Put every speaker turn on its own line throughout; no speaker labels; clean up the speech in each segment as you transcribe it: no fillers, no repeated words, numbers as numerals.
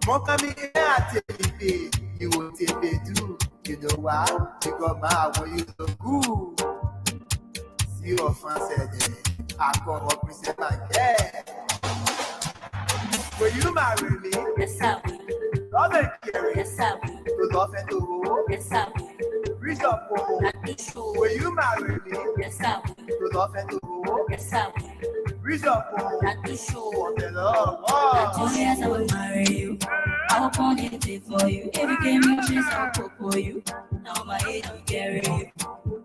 Mon coming here at TV, you won't take me too. You know why? Because my when you look good. See your français, I can represent my girl. Will you marry me?
Yes, I will.
Love and care.
Yes, I will.
To love and to hold.
Yes, I will.
Reach up for.
Not too sure.
Will you marry me?
Yes, I will.
To love and to hold.
Yes, I will.
Reach up for.
Not too sure.
For the love.
Oh, yes, I will marry you. I will come and take for you. Every game you chase, I will cook for you. Now my age will carry you.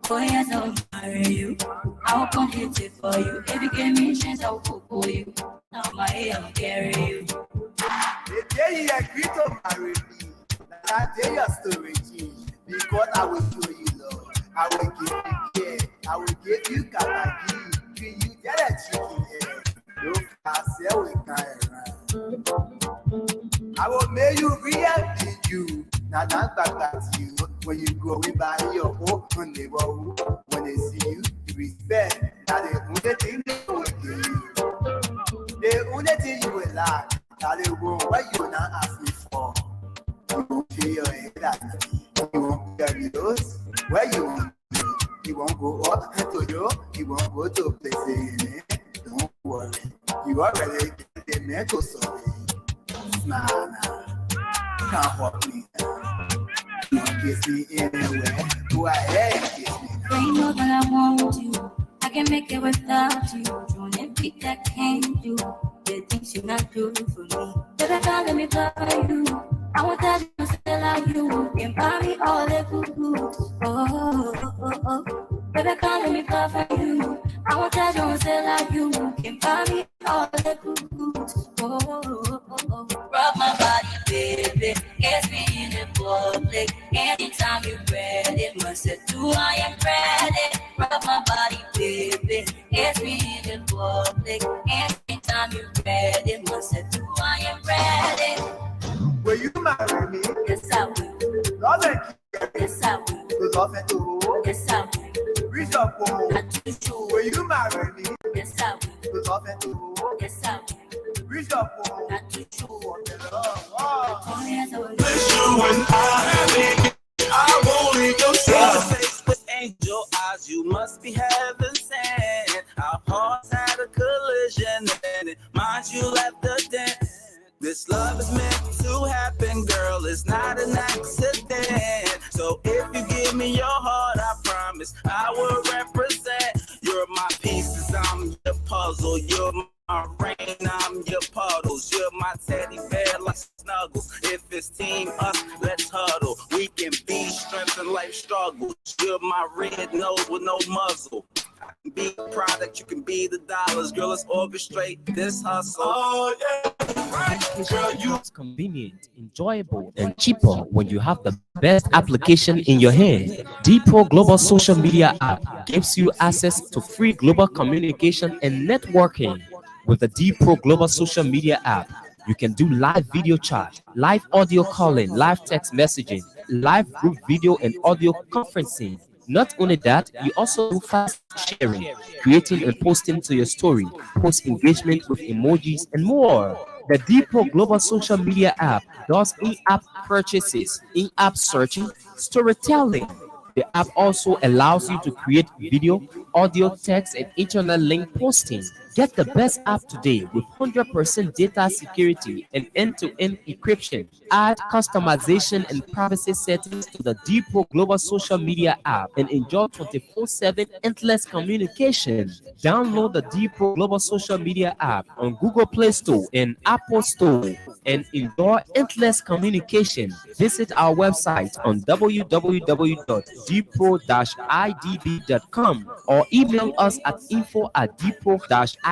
Oh, yes, I will marry you. I will come and take for you. Every game you chase, I will cook for you. Now my age will carry you.
The day you agree to marry me, that day your story change. Because I will show you love. I will give you care. I will give you capacity. Give you get a chicken head. Look, I say we can't run. I will make you real with you. Now that's back to you. When you go in by your own neighborhood, when they see you, you respect. Now the only thing they will give you. The only thing you will like. Now they will what you not ask me for. You won't feel your head at me. You won't pay your bills. Where you want to go. You won't go up to you. You won't go to places. Don't worry. You already get the mental story. Smile now. Can't help me now. You won't kiss me anywhere. Go ahead and kiss me now.
They know that I want you. I can make it without you. Don't empty that can't do. The things you not do for me. Baby, can't let me play you. I want that you still like you. Can buy me all the good. Oh. Baby, can't let me play for you. I want that you still like you. Can buy me all the good. Oh. Rub my body, baby. Kiss me in the public. Anytime you're ready, must say, do I am ready. Rub my body, baby. Kiss me in the public. Anytime you're ready, must say, do I am ready.
Will you marry me?
Yes, I will.
Love and care.
Yes, I will.
To love and to hold.
Yes, I will.
Reach up for.
Not too sure.
Will you marry me?
Yes, I will.
To love and to hold.
Yes, I will.
Reach up for.
Not too sure.
For the love. Oh.
Oh, yes, I will.
Bless you and I won't leave your side. Face with angel eyes, you must be heaven sent. Our hearts had a collision, and it minds you left the dent. This love is meant to happen, girl. It's not an accident. So if you give me your heart, I promise I will represent. You're my pieces, I'm your puzzle. You're my rain, I'm your puddles. You're my teddy bear like snuggles. If it's team us, let's huddle. We can be strength in life struggles. You're my red nose with no muzzle. I can be the product, you can be the dollars. Girl, let's orchestrate this hustle. Oh yeah, right. Girl, you.
It's convenient, enjoyable, and cheaper when you have the best application in your hand. DPro Global Social Media app gives you access to free global communication and networking. With the DPro Global Social Media app, you can do live video chat, live audio calling, live text messaging, live group video and audio conferencing. Not only that, you also do fast sharing, creating and posting to your story, post engagement with emojis, and more. The DPro Global Social Media app does in-app purchases, in-app searching, storytelling. The app also allows you to create video, audio, text, and internet link posting. Get the best app today with 100% data security and end-to-end encryption. Add customization and privacy settings to the DPro Global Social Media app and enjoy 24/7 endless communication. Download the DPro Global Social Media app on Google Play Store and Apple Store and enjoy endless communication. Visit our website on www.dpro-idb.com or email us at info@dpro-idb.com.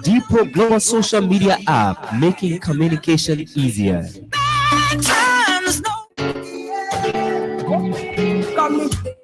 DPro Global Social Media app, making communication easier.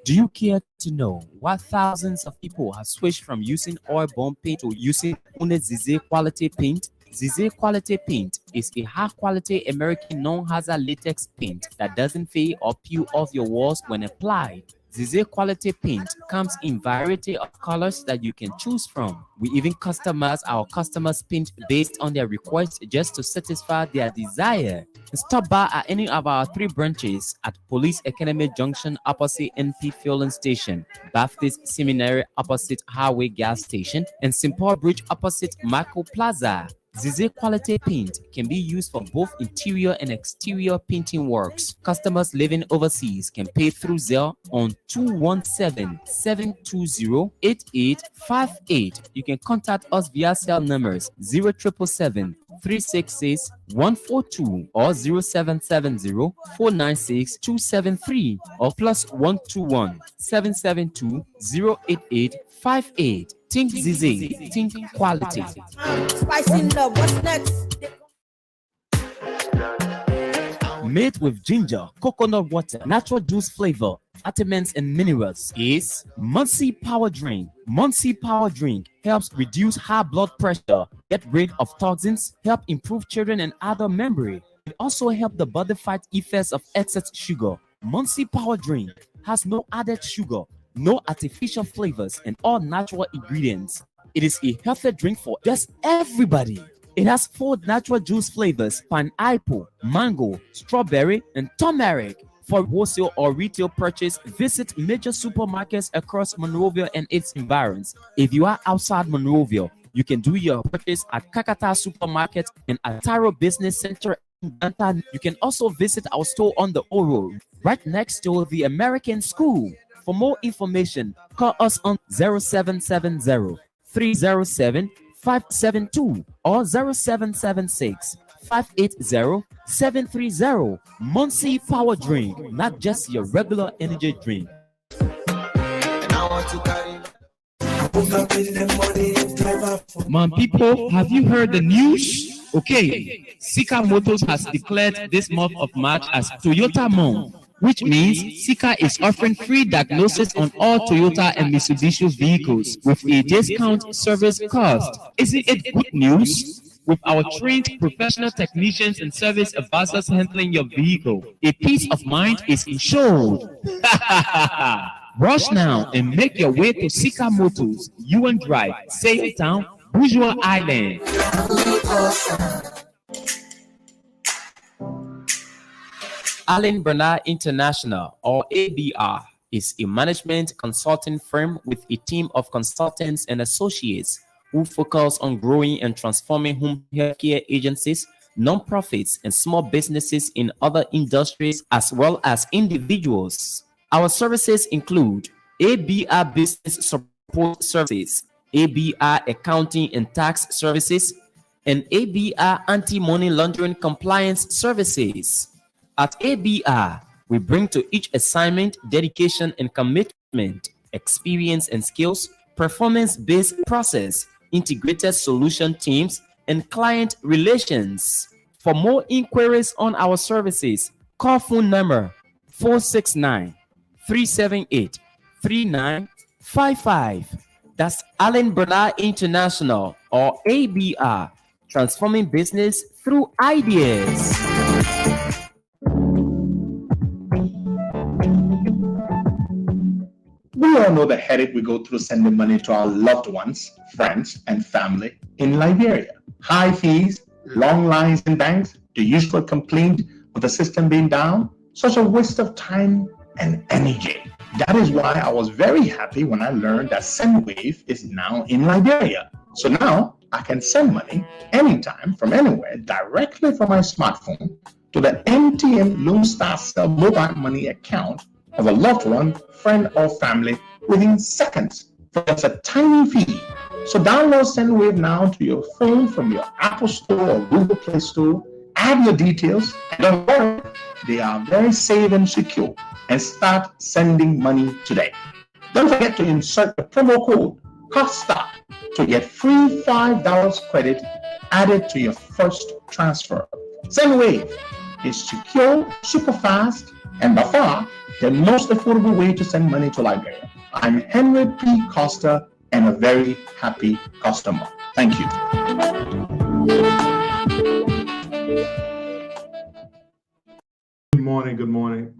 Do you care to know why thousands of people have switched from using oil-bomb paint to using only Zizé quality paint? Zizé quality paint is a high-quality American non-hazard latex paint that doesn't fade or peel off your walls when applied. Zize quality paint comes in variety of colors that you can choose from. We even customize our customers' paint based on their request just to satisfy their desire. Stop by at any of our 3 branches at Police Academy Junction opposite NP Fueling Station, Baptist Seminary opposite Highway Gas Station, and Simple Bridge opposite Marco Plaza. Zize quality paint can be used for both interior and exterior painting works. Customers living overseas can pay through Zelle on 217-720-8858. You can contact us via cell numbers 0777-366-142 or 0770-496-273 or +121-772-08858. Think Zize, think quality.
Spicy love, what's next?
Made with ginger, coconut water, natural juice flavor, vitamins and minerals is Mony Power Drink. Mony Power Drink helps reduce high blood pressure, get rid of toxins, help improve children and adult memory. It also helps the body fight effects of excess sugar. Mony Power Drink has no added sugar, no artificial flavors, and all natural ingredients. It is a healthy drink for just everybody. It has 4 natural juice flavors: pineapple, mango, strawberry, and turmeric. For wholesale or retail purchase, visit major supermarkets across Monrovia and its environs. If you are outside Monrovia, you can do your purchase at Kakata Supermarket and Ataro Business Center. You can also visit our store on the Oro, right next to the American School. For more information, call us on 0770-307-572 or 0776-580-730. Mony Power Drink, not just your regular energy drink.
Man, people, have you heard the news? Okay, Sika Motors has declared this month of March as Toyota Month, which means Sika is offering free diagnosis on all Toyota and Mitsubishi vehicles with a discount service cost. Isn't it good news? With our trained professional technicians and service advisors handling your vehicle, a peace of mind is ensured. Rush now and make your way to Sika Motors, Yuan Drive, Safe Town, Bourgeois Island.
Allen Bernard International, or ABR, is a management consulting firm with a team of consultants and associates who focus on growing and transforming home healthcare agencies, non-profits, and small businesses in other industries as well as individuals. Our services include ABR Business Support Services, ABR Accounting and Tax Services, and ABR Anti-Money Laundering Compliance Services. At ABR, we bring to each assignment dedication and commitment, experience and skills, performance-based process, integrated solution teams, and client relations. For more inquiries on our services, call phone number 469-378-3955. That's Allen Bernard International, or ABR, transforming business through ideas.
We all know the headache we go through sending money to our loved ones, friends, and family in Liberia. High fees, long lines in banks, the usual complaint of the system being down, such a waste of time and energy. That is why I was very happy when I learned that SendWave is now in Liberia. So now I can send money anytime from anywhere directly from my smartphone to the MTN Lone Star Cell mobile money account of a loved one, friend, or family within seconds for just a tiny fee. So download SendWave now to your phone from your Apple Store or Google Play Store. Add your details, and don't worry, they are very safe and secure, and start sending money today. Don't forget to insert the promo code COSTA to get free $5 credit added to your first transfer. SendWave is secure, super fast, and by far the most affordable way to send money to Liberia. I'm Henry P. Costa and a very happy customer. Thank you.
Good morning.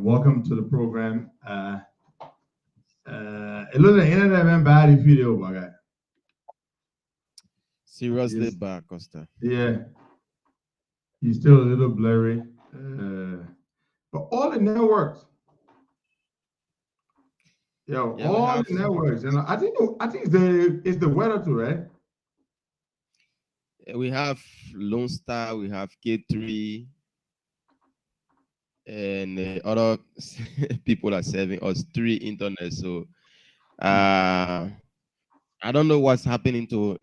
Welcome to the program. It looks like internet went bad if video, guy.
Seriously
Yes.
bad, Costa.
Yeah, he's still a little blurry. But all the networks,
Yeah, we
all
have
the networks, and I think it's the weather too, right?
Lone Star, we have K3, and other people are serving us 3 internet. So I don't know what's happening to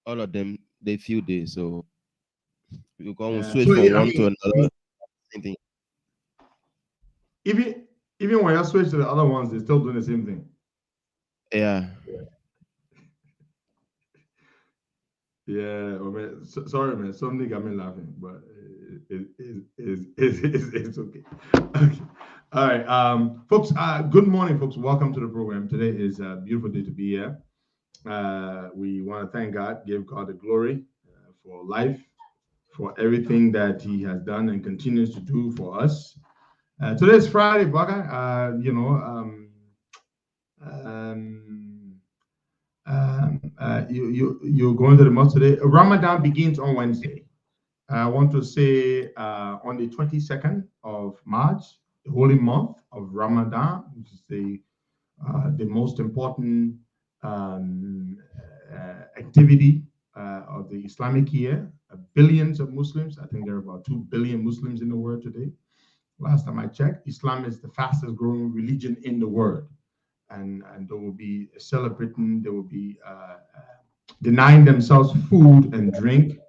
all of them. They feel this, so we can switch
So
from
I
one to
mean,
another. Same thing.
even when you switch to the other ones, they're still doing the same thing.
Yeah.
Yeah, man. Sorry, man. Something got me laughing, but it's okay. Okay. All right, folks. Good morning, folks. Welcome to the program. Today is a beautiful day to be here. We want to thank God, give God the glory for life, for everything that He has done and continues to do for us. Today is Friday, Baga. You're going to the mosque today. Ramadan begins on Wednesday. I want to say on the 22nd of March, the holy month of Ramadan, which is the most important activity of the Islamic year. Billions of Muslims, I think there are about 2 billion Muslims in the world today. Last time I checked, Islam is the fastest growing religion in the world. And they will be celebrating, they will be denying themselves food and drink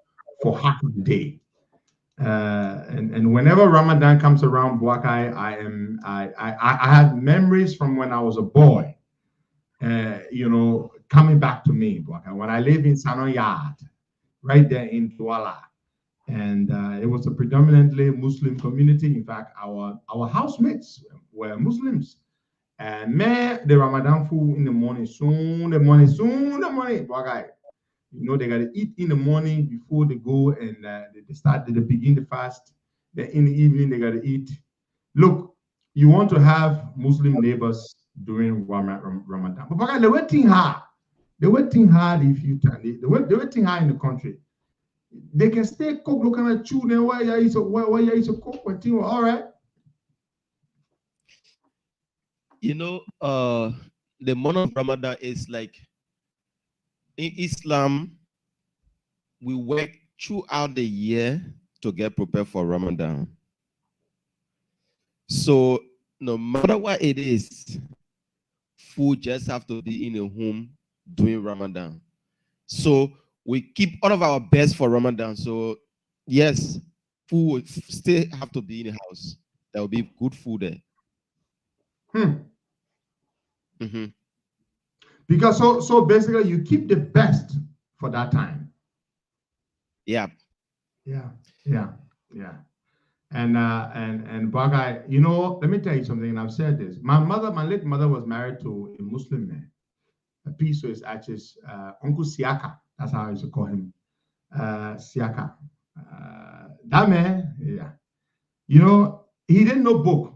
for half of the day. And whenever Ramadan comes around, Buakai, I have memories from when I was a boy, coming back to me, Buakai, when I lived in Sanoyard, right there in Douala. And it was a predominantly Muslim community. In fact, our housemates were Muslims. And man, the Ramadan food in the morning, soon the morning. Guy. They got to eat in the morning before they go and they begin the fast. Then in the evening, they got to eat. Look, you want to have Muslim neighbors during Ramadan. But guy, they waiting hard. They waiting hard if you turn. They waiting hard in the country. They can stay cook, look at you, then where you eat a cook, all right.
The month of Ramadan is like in Islam, we work throughout the year to get prepared for Ramadan. So no matter what it is, food just have to be in the home during Ramadan. So we keep all of our best for Ramadan. So yes, food will still have to be in the house. There will be good food there. Mm-hmm.
Because so basically you keep the best for that time.
Yeah.
And Bagai, let me tell you something, and I've said this. My late mother was married to a Muslim man. A piece of his ashes, Uncle Siaka. That's how I used to call him. Siaka. That man, yeah. He didn't know book,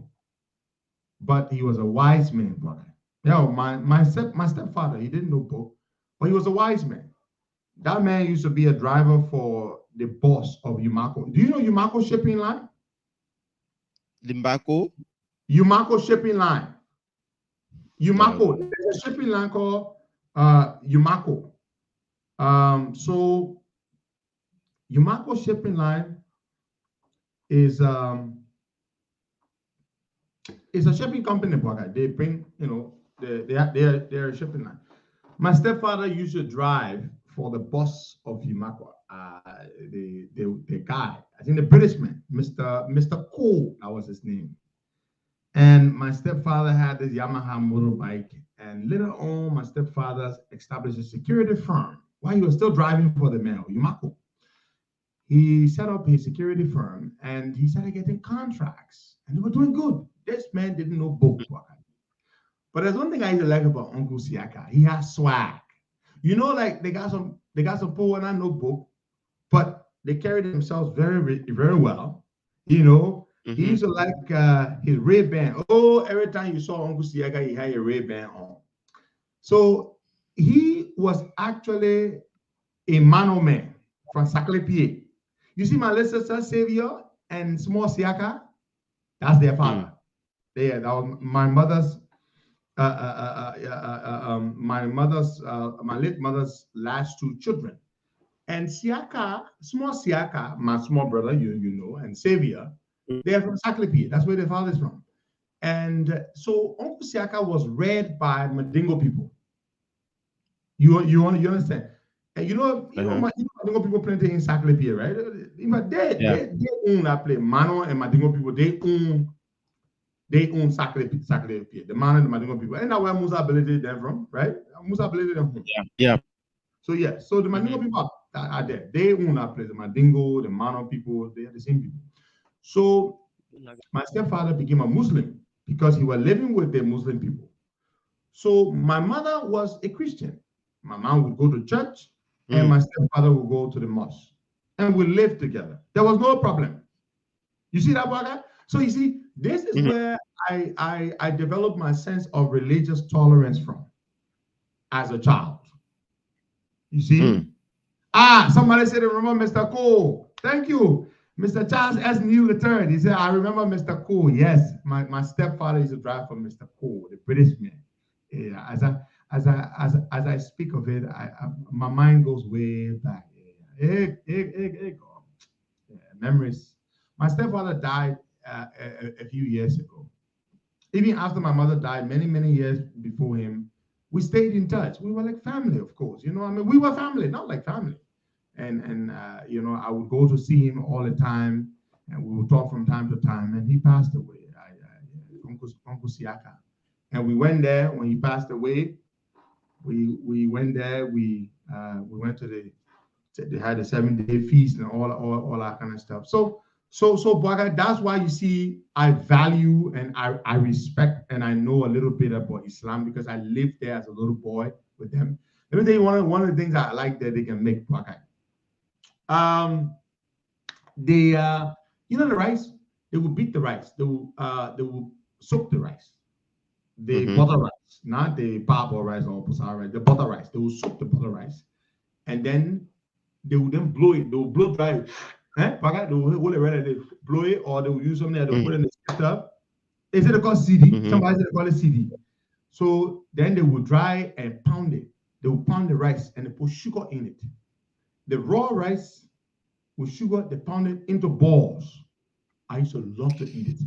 but he was a wise man, brother. My stepfather, he didn't know book, but he was a wise man. That man used to be a driver for the boss of Umako. Do you know Umako shipping line?
Limbako?
Umako shipping line. Umako. There's a shipping line called Umako. So Umako shipping line is a shipping company. They bring, they're a shipping line. My stepfather used to drive for the boss of Umako, the guy, I think the British man, Mr. Cole, that was his name. And my stepfather had this Yamaha motorbike, and later on, my stepfather established a security firm while he was still driving for the man, Umako. He set up his security firm, and he started getting contracts, and they were doing good. This man didn't know book. But there's one thing I used to like about Uncle Siaka. He has swag. Like they got some people and I know book, but they carry themselves very, very well. Mm-hmm. He used to like his Ray-Ban. Oh, every time you saw Uncle Siaka, he had a Ray-Ban on. So he was actually a Mano man from Saclay. You see my little sister Xavier and small Siaka, that's their father. That was my mother's my late mother's last two children. And Siaka, small Siaka, my small brother, you know, and Xavier, they're from Saclay. That's where their father's from. And so Uncle Siaka was reared by Mandingo people. You understand? And you know Mandingo people plenty in Saclay, right? But they own that place. Mano and Mandingo people, they own Saclay. The Mano and the Mandingo people. And that's where Musa believed them from, right? Musa believed them from.
Yeah.
So so the Mandingo people are there. They own that place. The Mandingo, the Mano people, they are the same people. So my stepfather became a Muslim because he was living with the Muslim people. So my mother was a Christian. My mom would go to church and my stepfather would go to the mosque. And we lived together. There was no problem. You see that, Baga? So you see, this is where I developed my sense of religious tolerance from as a child. You see? Somebody said, remember Mr. Cole. Thank you. Mr. Charles S. New III. He said, I remember Mr. Cole. Yes, my stepfather used to drive for Mr. Cole, the British man. Yeah, as I speak of it, my mind goes way back. Memories. My stepfather died a few years ago. Even after my mother died, many years before him, we stayed in touch. We were like family, of course. You know, I mean, we were family, not like family. And you know, I would go to see him all the time, and we would talk from time to time. And he passed away, Uncle Siaka. And we went there when he passed away. We went there. We went to they had a 7-day feast and all that kind of stuff. So Baga, that's why you see I value and I respect and I know a little bit about Islam because I lived there as a little boy with them. Let me tell you one of the things I like that they can make Baga. You know the rice, they will beat the rice. They will soak the rice. The butter rice, not the parboiled rice or pasar rice, the butter rice. They will soak the butter rice. And then they will then blow it. They will blow dry it. They will blow it, or they will use something that they will put in the stuff. They say they call CD. Somebody said they call it CD. So then they will dry and pound it. They will pound the rice and they put sugar in it. The raw rice with sugar, they pound it into balls. I used to love to eat it.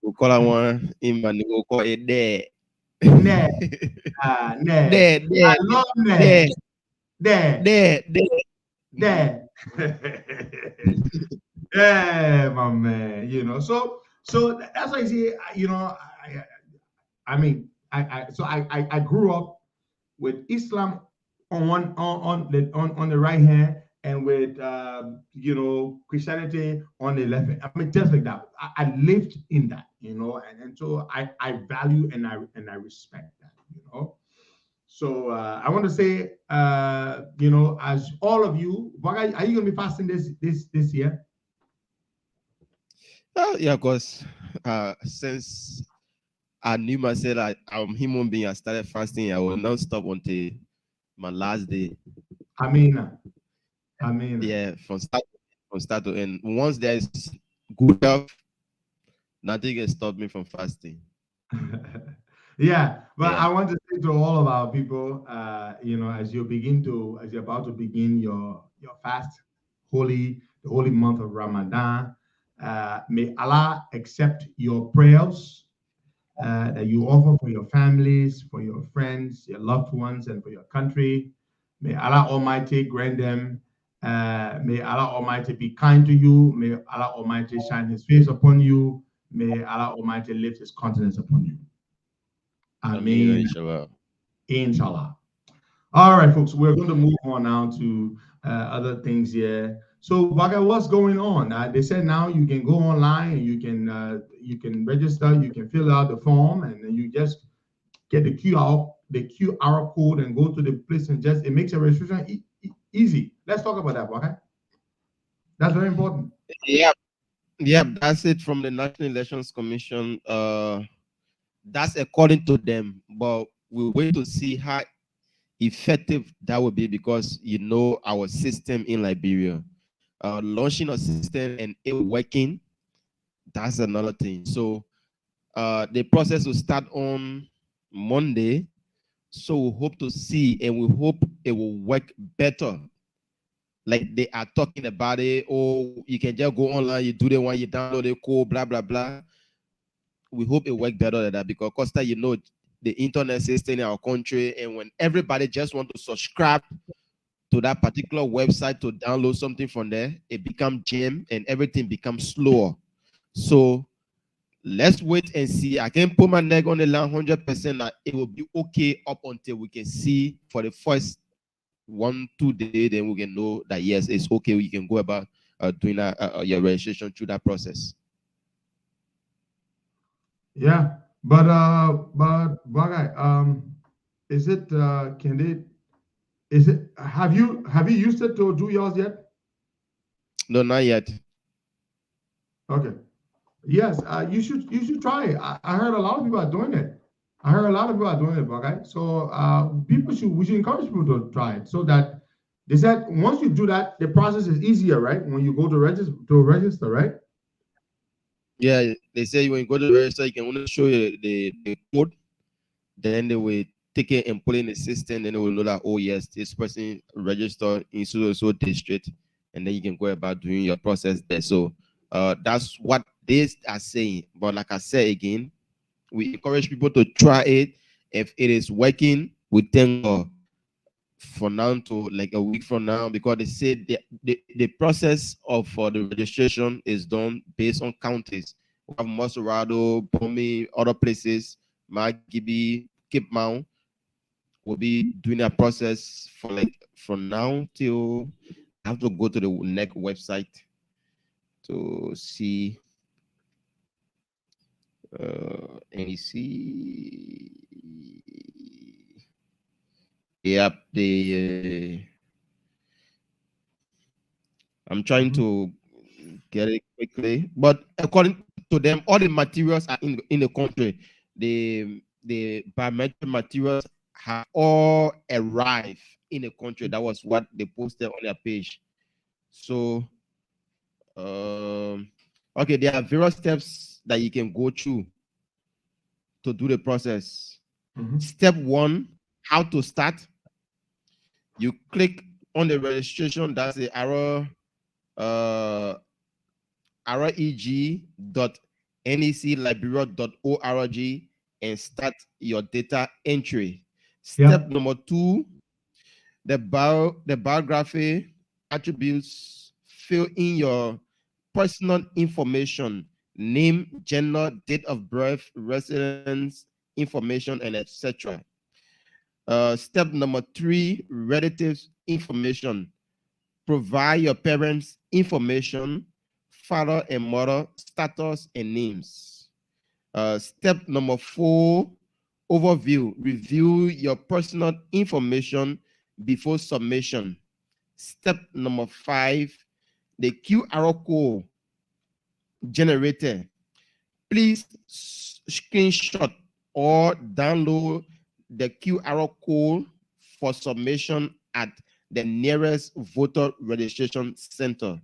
We call that one in man, we call it there.
Nah.
There.
I love that. There. Yeah, my man. You know, so that's why I say, you know, I grew up with Islam on the right hand and with you know, Christianity on the left hand. I mean, just like that. I lived in that, you know, and so I value and I respect that, you know. So I want to say, you know, as all of you, are you going to be fasting this year?
Yeah, because since I knew myself I'm human being, I started fasting. I will not stop until my last day.
I mean,
yeah, from start to end. Once there is good health, nothing can stop me from fasting.
Yeah, but I want to say to all of our people, you know, as you're about to begin your fast, the holy month of Ramadan, may Allah accept your prayers that you offer for your families, for your friends, your loved ones, and for your country. May Allah Almighty grant them. May Allah Almighty be kind to you. May Allah Almighty shine His face upon you. May Allah Almighty lift His countenance upon you. Amen. Inshallah. All right, folks, we're going to move on now to other things here. So, Baga, what's going on? They said now you can go online and you can register, you can fill out the form, and then you just get the QR code and go to the place and it makes your registration easy. Let's talk about that, Baga. That's very important.
Yeah, that's it from the National Elections Commission. That's according to them, but we'll wait to see how effective that will be, because our system in Liberia, launching a system and it working, that's another thing. So the process will start on Monday. So we hope to see, and we hope it will work better. Like they are talking about it, or you can just go online, you do the one, you download the code, blah, blah, blah. We hope it works better than that, because Costa, the internet system in our country, and when everybody just want to subscribe to that particular website to download something from there, it becomes jam and everything becomes slower. So let's wait and see. I can put my neck on the line 100% that it will be okay up until we can see for the first 1-2 days, then we can know that yes, it's okay. We can go about doing your registration through that process.
Yeah, but Bagai, is it have you used it to do yours yet?
No, not yet.
Okay. Yes, you should try it. I heard a lot of people are doing it. Okay, so we should encourage people to try it, so that they said once you do that, the process is easier, right? When you go to register, right?
Yeah, they say when you go to the register, you can only show you the code, then they will take it and put it in the system, then they will know that, oh yes, this person registered in so district, and then you can go about doing your process there. So that's what they are saying. But like I said again, we encourage people to try it. If it is working, we thank God for now to like a week from now, because they said the process of the registration is done based on counties. We have Masorado, Bomi, other places, Magibi, Cape Mount will be doing that process for like from now till I have to go to the next website to see NEC. Yep, I'm trying to get it quickly, but according to them, all the materials are in the country. The biometric materials have all arrived in the country. That was what they posted on their page. So, okay, there are various steps that you can go through to do the process. Step 1, how to start. You click on the registration. That's the reg.necliberia.org and start your data entry. Step number 2, the biography attributes. Fill in your personal information, name, gender, date of birth, residence information, and etc. Step number 3, relatives information. Provide your parents' information, father and mother, status, and names. Step number 4, overview. Review your personal information before submission. Step number 5, the QR code generated. Please screenshot or download the QR code for submission at the nearest voter registration center.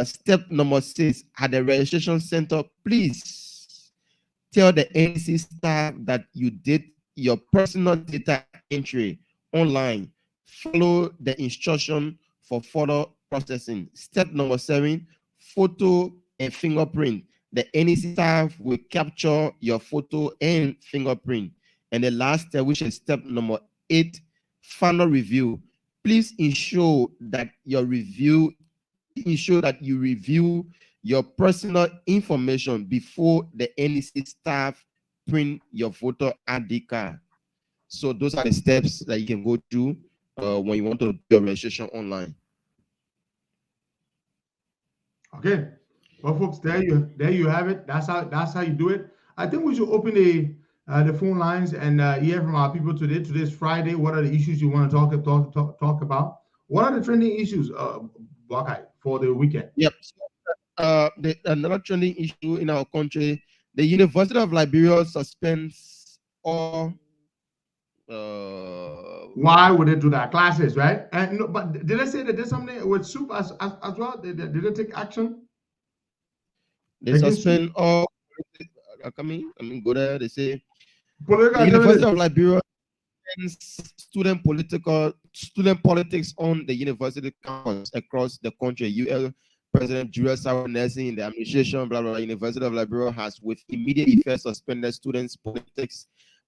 Step number 6, at the registration center, please tell the NEC staff that you did your personal data entry online. Follow the instruction for further processing. Step number 7, photo and fingerprint. The NEC staff will capture your photo and fingerprint. And the last step, which is step number 8, final review. Please ensure that you review your personal information before the NEC staff print your voter ID card. So those are the steps that you can go through when you want to do your registration online.
Okay, well, folks, there you have it. That's how you do it. I think we should open the phone lines and hear from our people today. Today's Friday. What are the issues you want to talk about? What are the trending issues, Buckeye, for the weekend?
Yep. Another trending issue in our country: the University of Liberia suspends all
Why would they do that? Classes, right? And no, but did they say that there's something with soup as well? Did they take action?
They suspend all. I mean, go there. They say
Political
the University
activity.
of Liberia sends student politics on the university campus across the country. UL President Julius Nelson in the administration, blah blah blah. University of Liberia has with immediate effect suspended students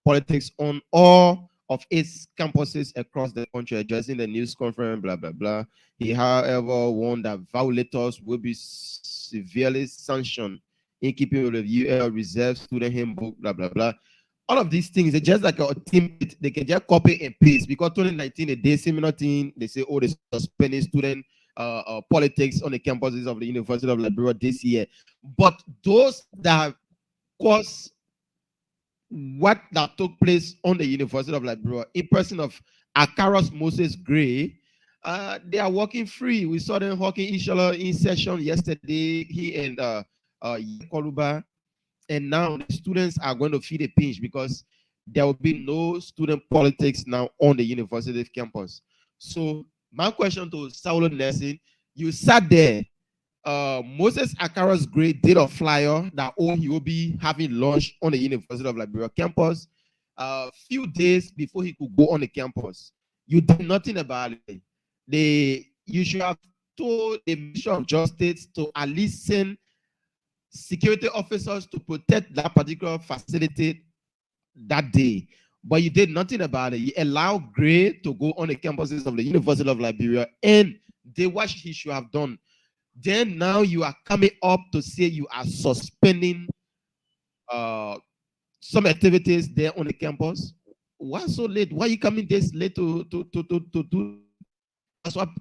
politics on all of its campuses across the country, addressing the news conference, blah, blah, blah. He, however, warned that violators will be severely sanctioned in keeping with the UL reserve student handbook, blah, blah, blah. All of these things, they're just like a template. They can just copy and paste because 2019, a day similar thing, they say, oh, they're suspending student politics on the campuses of the University of Liberia this year. But those that cause what that took place on the University of Liberia in person of Akaros Moses Gray, they are walking free. We saw them hugging each other in session yesterday, he and Koluba, and now the students are going to feel a pinch because there will be no student politics now on the university campus. So my question to Saulo Nelson, you sat there, Moses Akaros Gray did a flyer that he will be having lunch on the University of Liberia campus a few days before he could go on the campus. You did nothing about it. You should have told the Ministry of Justice to at least send security officers to protect that particular facility that day. But you did nothing about it. You allowed Gray to go on the campuses of the University of Liberia and did what he should have done. Then now you are coming up to say you are suspending some activities there on the campus. Why so late? Why are you coming this late to do?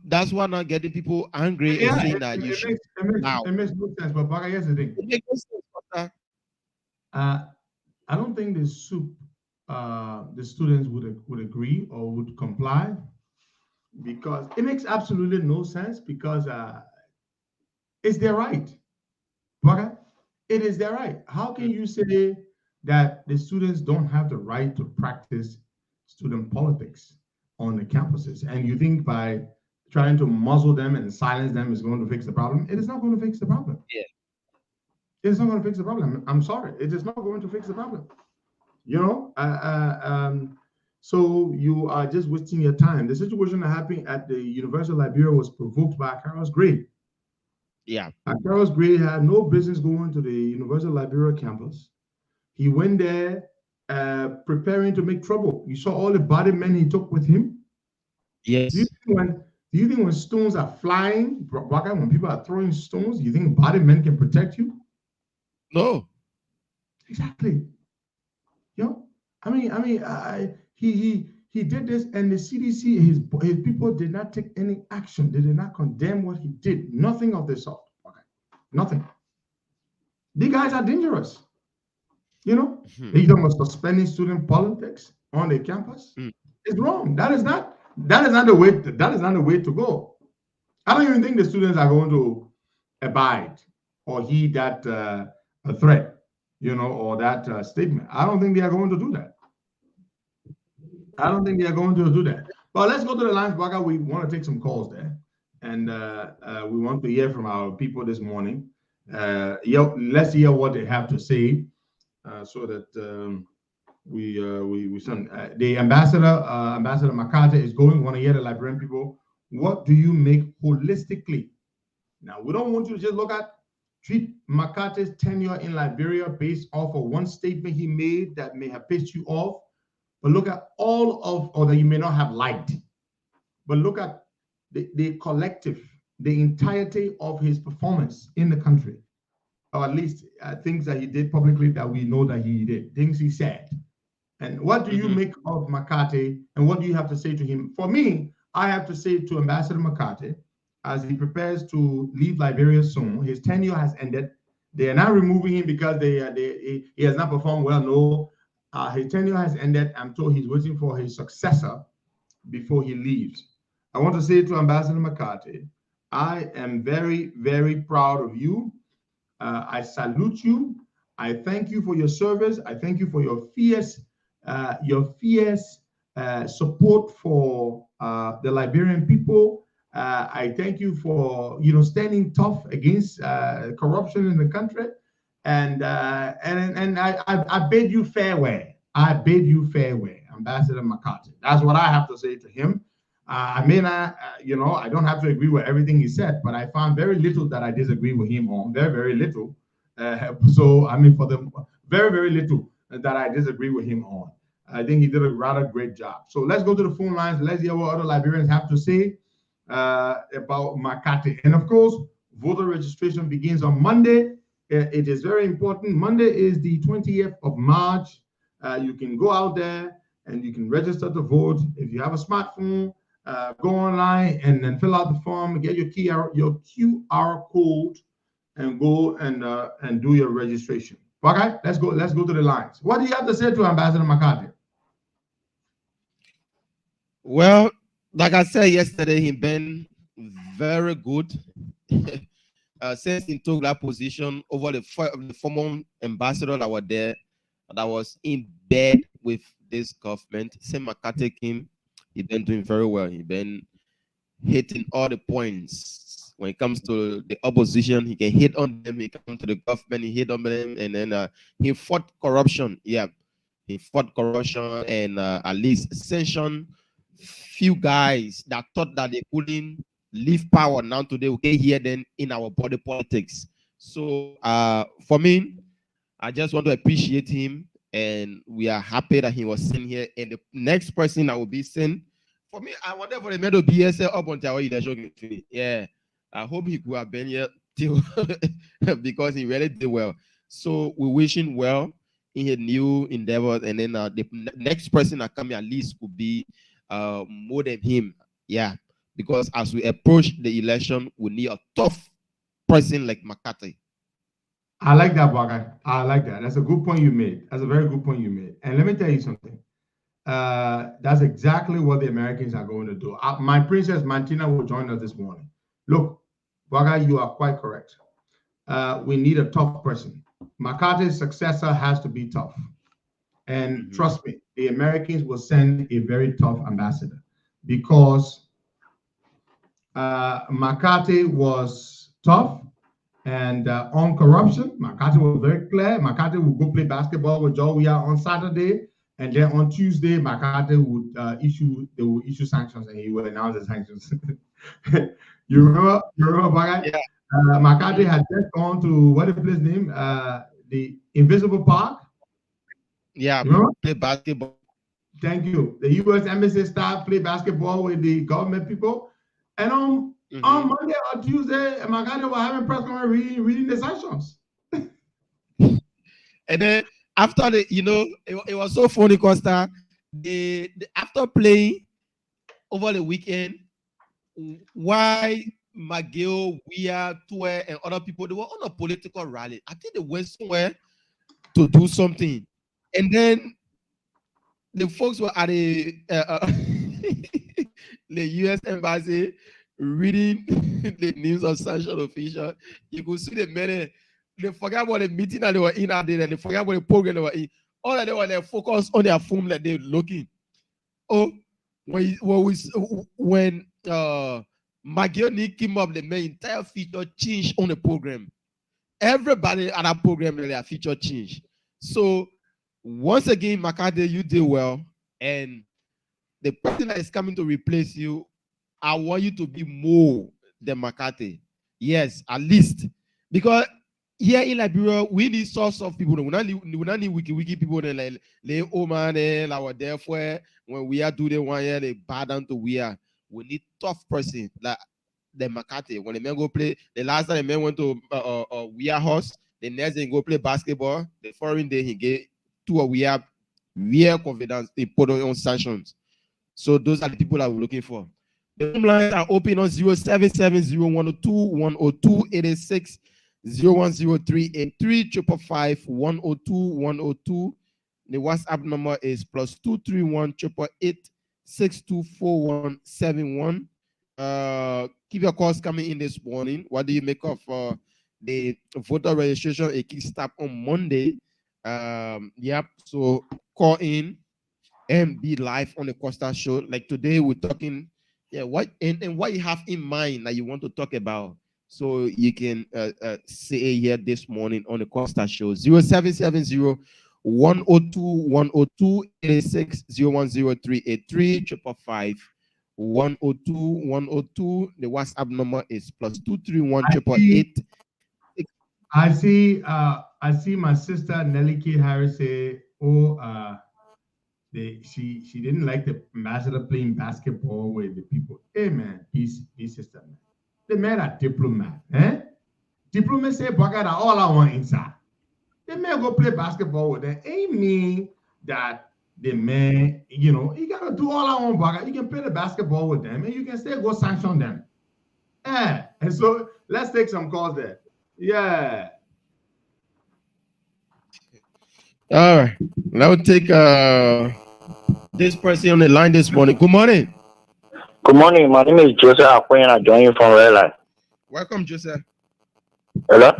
That's why not getting people angry and saying that you should.
It makes no sense. But Baka, here's the thing.
It makes no sense.
I don't think the students would agree or would comply because it makes absolutely no sense because it's their right. Baka, it is their right. How can you say that the students don't have the right to practice student politics on the campuses? And you think by trying to muzzle them and silence them is going to fix the problem? It is not going to fix the problem.
Yeah.
It's not going to fix the problem. I'm sorry. It is not going to fix the problem. You know, so you are just wasting your time. The situation that happened at the University of Liberia was provoked by Akaros Gray.
Yeah.
Akaros Gray had no business going to the University of Liberia campus. He went there preparing to make trouble. You saw all the body men he took with him.
Yes.
Do you think when stones are flying, when people are throwing stones, do you think body men can protect you?
No.
Exactly. You know, I mean, he did this, and the CDC, his people did not take any action. They did not condemn what he did. Nothing of the sort. Okay, nothing. These guys are dangerous. You know, you talking about suspending student politics on the campus. It's wrong. That is not the way. That is not the way to go. I don't even think the students are going to abide or heed that a threat, you know, or that statement. I don't think they are going to do that. I don't think they are going to do that. But let's go to the lines, Baka. We want to take some calls there, and we want to hear from our people this morning. Let's hear what they have to say, so that we send the Ambassador McCarthy is going. We want to hear the Liberian people. What do you make holistically? Now, we don't want you to just treat McCarthy's tenure in Liberia based off of one statement he made that may have pissed you off, but look at or that you may not have liked. But look at the collective, the entirety of his performance in the country, or at least things that he did publicly that we know that he did, things he said. And what do you make of McCarthy, and what do you have to say to him? For me, I have to say to Ambassador McCarthy, as he prepares to leave Liberia soon, his tenure has ended. They are now removing him because he has not performed well. No, his tenure has ended. I'm told he's waiting for his successor before he leaves. I want to say to Ambassador McCarthy, I am very, very proud of you. I salute you. I thank you for your service. I thank you for your fierce support for the Liberian people. I thank you for standing tough against corruption in the country, and I bid you farewell. I bid you farewell, Ambassador McCarthy. That's what I have to say to him. I may not, I don't have to agree with everything he said, but I found very little that I disagree with him on. Very, very little. So I mean, for the very, very little that I disagree with him on. I think he did a rather great job. So let's go to the phone lines. Let's hear what other Liberians have to say about McCarthy. And of course, voter registration begins on Monday. It is very important. Monday is the 20th of March. You can go out there and you can register to vote. If you have a smartphone, go online and then fill out the form, get your QR code, and go and do your registration. Okay, let's go to the lines. What do you have to say to Ambassador McCarthy?
Well, like I said yesterday, he been very good since he took that position over the former ambassador that were there, that was in bed with this government. Since McCarthy came, he been doing very well. He been hitting all the points. When it comes to the opposition, he can hit on them. He comes to the government, he hit on them, and then he fought corruption. Yeah, he fought corruption and at least sanctioned few guys that thought that they couldn't leave power. Now today we can hear them in our body politics. So for me, I just want to appreciate him, and we are happy that he was sent here. And the next person that will be sent, for me, I wonder for the middle BSL up until our election. Yeah, I hope he could have been here till because he really did well. So we wish him well in his new endeavors, and then the next person that come at least could be more than him. Yeah, because as we approach the election, we need a tough person like McCarthy.
I like that, Baga. I like that. That's a good point you made. That's a very good point you made. And let me tell you something. That's exactly what the Americans are going to do. My princess Martina will join us this morning. Look, Baga, you are quite correct. We need a tough person. McCarthy's successor has to be tough. And trust me, the Americans will send a very tough ambassador, because McCarthy was tough and on corruption. McCarthy was very clear. McCarthy would go play basketball with Joe Weah on Saturday, and then on Tuesday, McCarthy would issue sanctions, and he would announce the sanctions. you remember, Bagai? Yeah. McCarthy had just gone to what is the place name? The Invisible Park.
Yeah, play basketball.
Thank you. The U.S. Embassy staff play basketball with the government people, and on Monday or Tuesday, McCarthy was having press conference reading the sanctions.
And then after it was so funny, Costa. After playing over the weekend, why McGill, Weah, Tue, and other people, they were on a political rally. I think they went somewhere to do something. And then the folks were at the U.S. Embassy reading the news of sanction official. You could see the men, they forgot about the meeting that they were in out there, and they forgot about the program they were in. All of them were there focused on their phone that they were looking. Oh, when McGill came up, the entire feature changed on the program. Everybody at that program, their feature changed. So once again, McCarthy, you did well, and the person that is coming to replace you, I want you to be more than McCarthy. Yes, at least. Because here in Liberia, we need source of people. We not need wiki people like Oman, like therefore when we are doing 1 year, they bow down to we are. We need tough person like the McCarthy. When the men go play, the last time the men went to we are house, the next day he go play basketball. The following day he get to a we have real confidence they put on sanctions. So those are the people that we're looking for. The home lines are open on 077-012-102-86, 0103-8355-102-102. The WhatsApp number is +231-888-624171. Keep your calls coming in this morning. What do you make of the voter registration? It kickstart on Monday. Yep. So call in and be live on the Costa Show. Like today, we're talking, what and what you have in mind that you want to talk about. So you can say here this morning on the Costa Show. 0770 102 102 86 010383 555 102 102. The WhatsApp number is +231 888.
I see my sister Nelly K. Harris say, she didn't like the ambassador playing basketball with the people. Hey man, peace sister, man. The man a diplomat, Diplomat say, "Bugger, all I want inside." The man go play basketball with them. Ain't mean that the man, you gotta do all I want, Bugger. You can play the basketball with them, and you can still go sanction them. And so let's take some calls there. Yeah.
All right. Now take this person on the line this morning. Good morning.
Good morning. My name is Joseph Aquin. I join you from Red Line.
Welcome, Joseph.
Hello?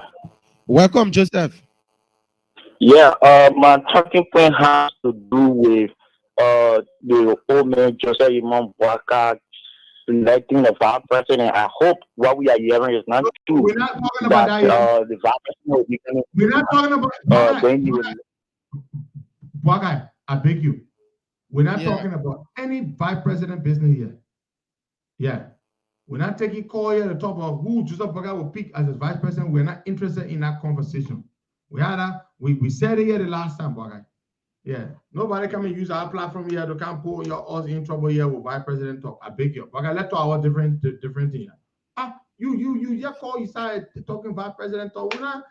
Welcome, Joseph.
Yeah, my talking point has to do with the old man Joseph Imam Bwaka selecting the vice president. I hope what we are hearing is not true.
We're not talking about that yet.
The vice president will be
We're not talking about Bwaka, I beg you. We're not talking about any vice president business here. Yeah. We're not taking call here to talk about who Joseph Bwaka will pick as his vice president. We're not interested in that conversation. We said it here the last time, Bwaka. Yeah. Nobody come and use our platform here to come put us in trouble here with vice president talk. I beg you. Bwaka, let's talk about different thing. You just call you started talking vice president talk. We're not.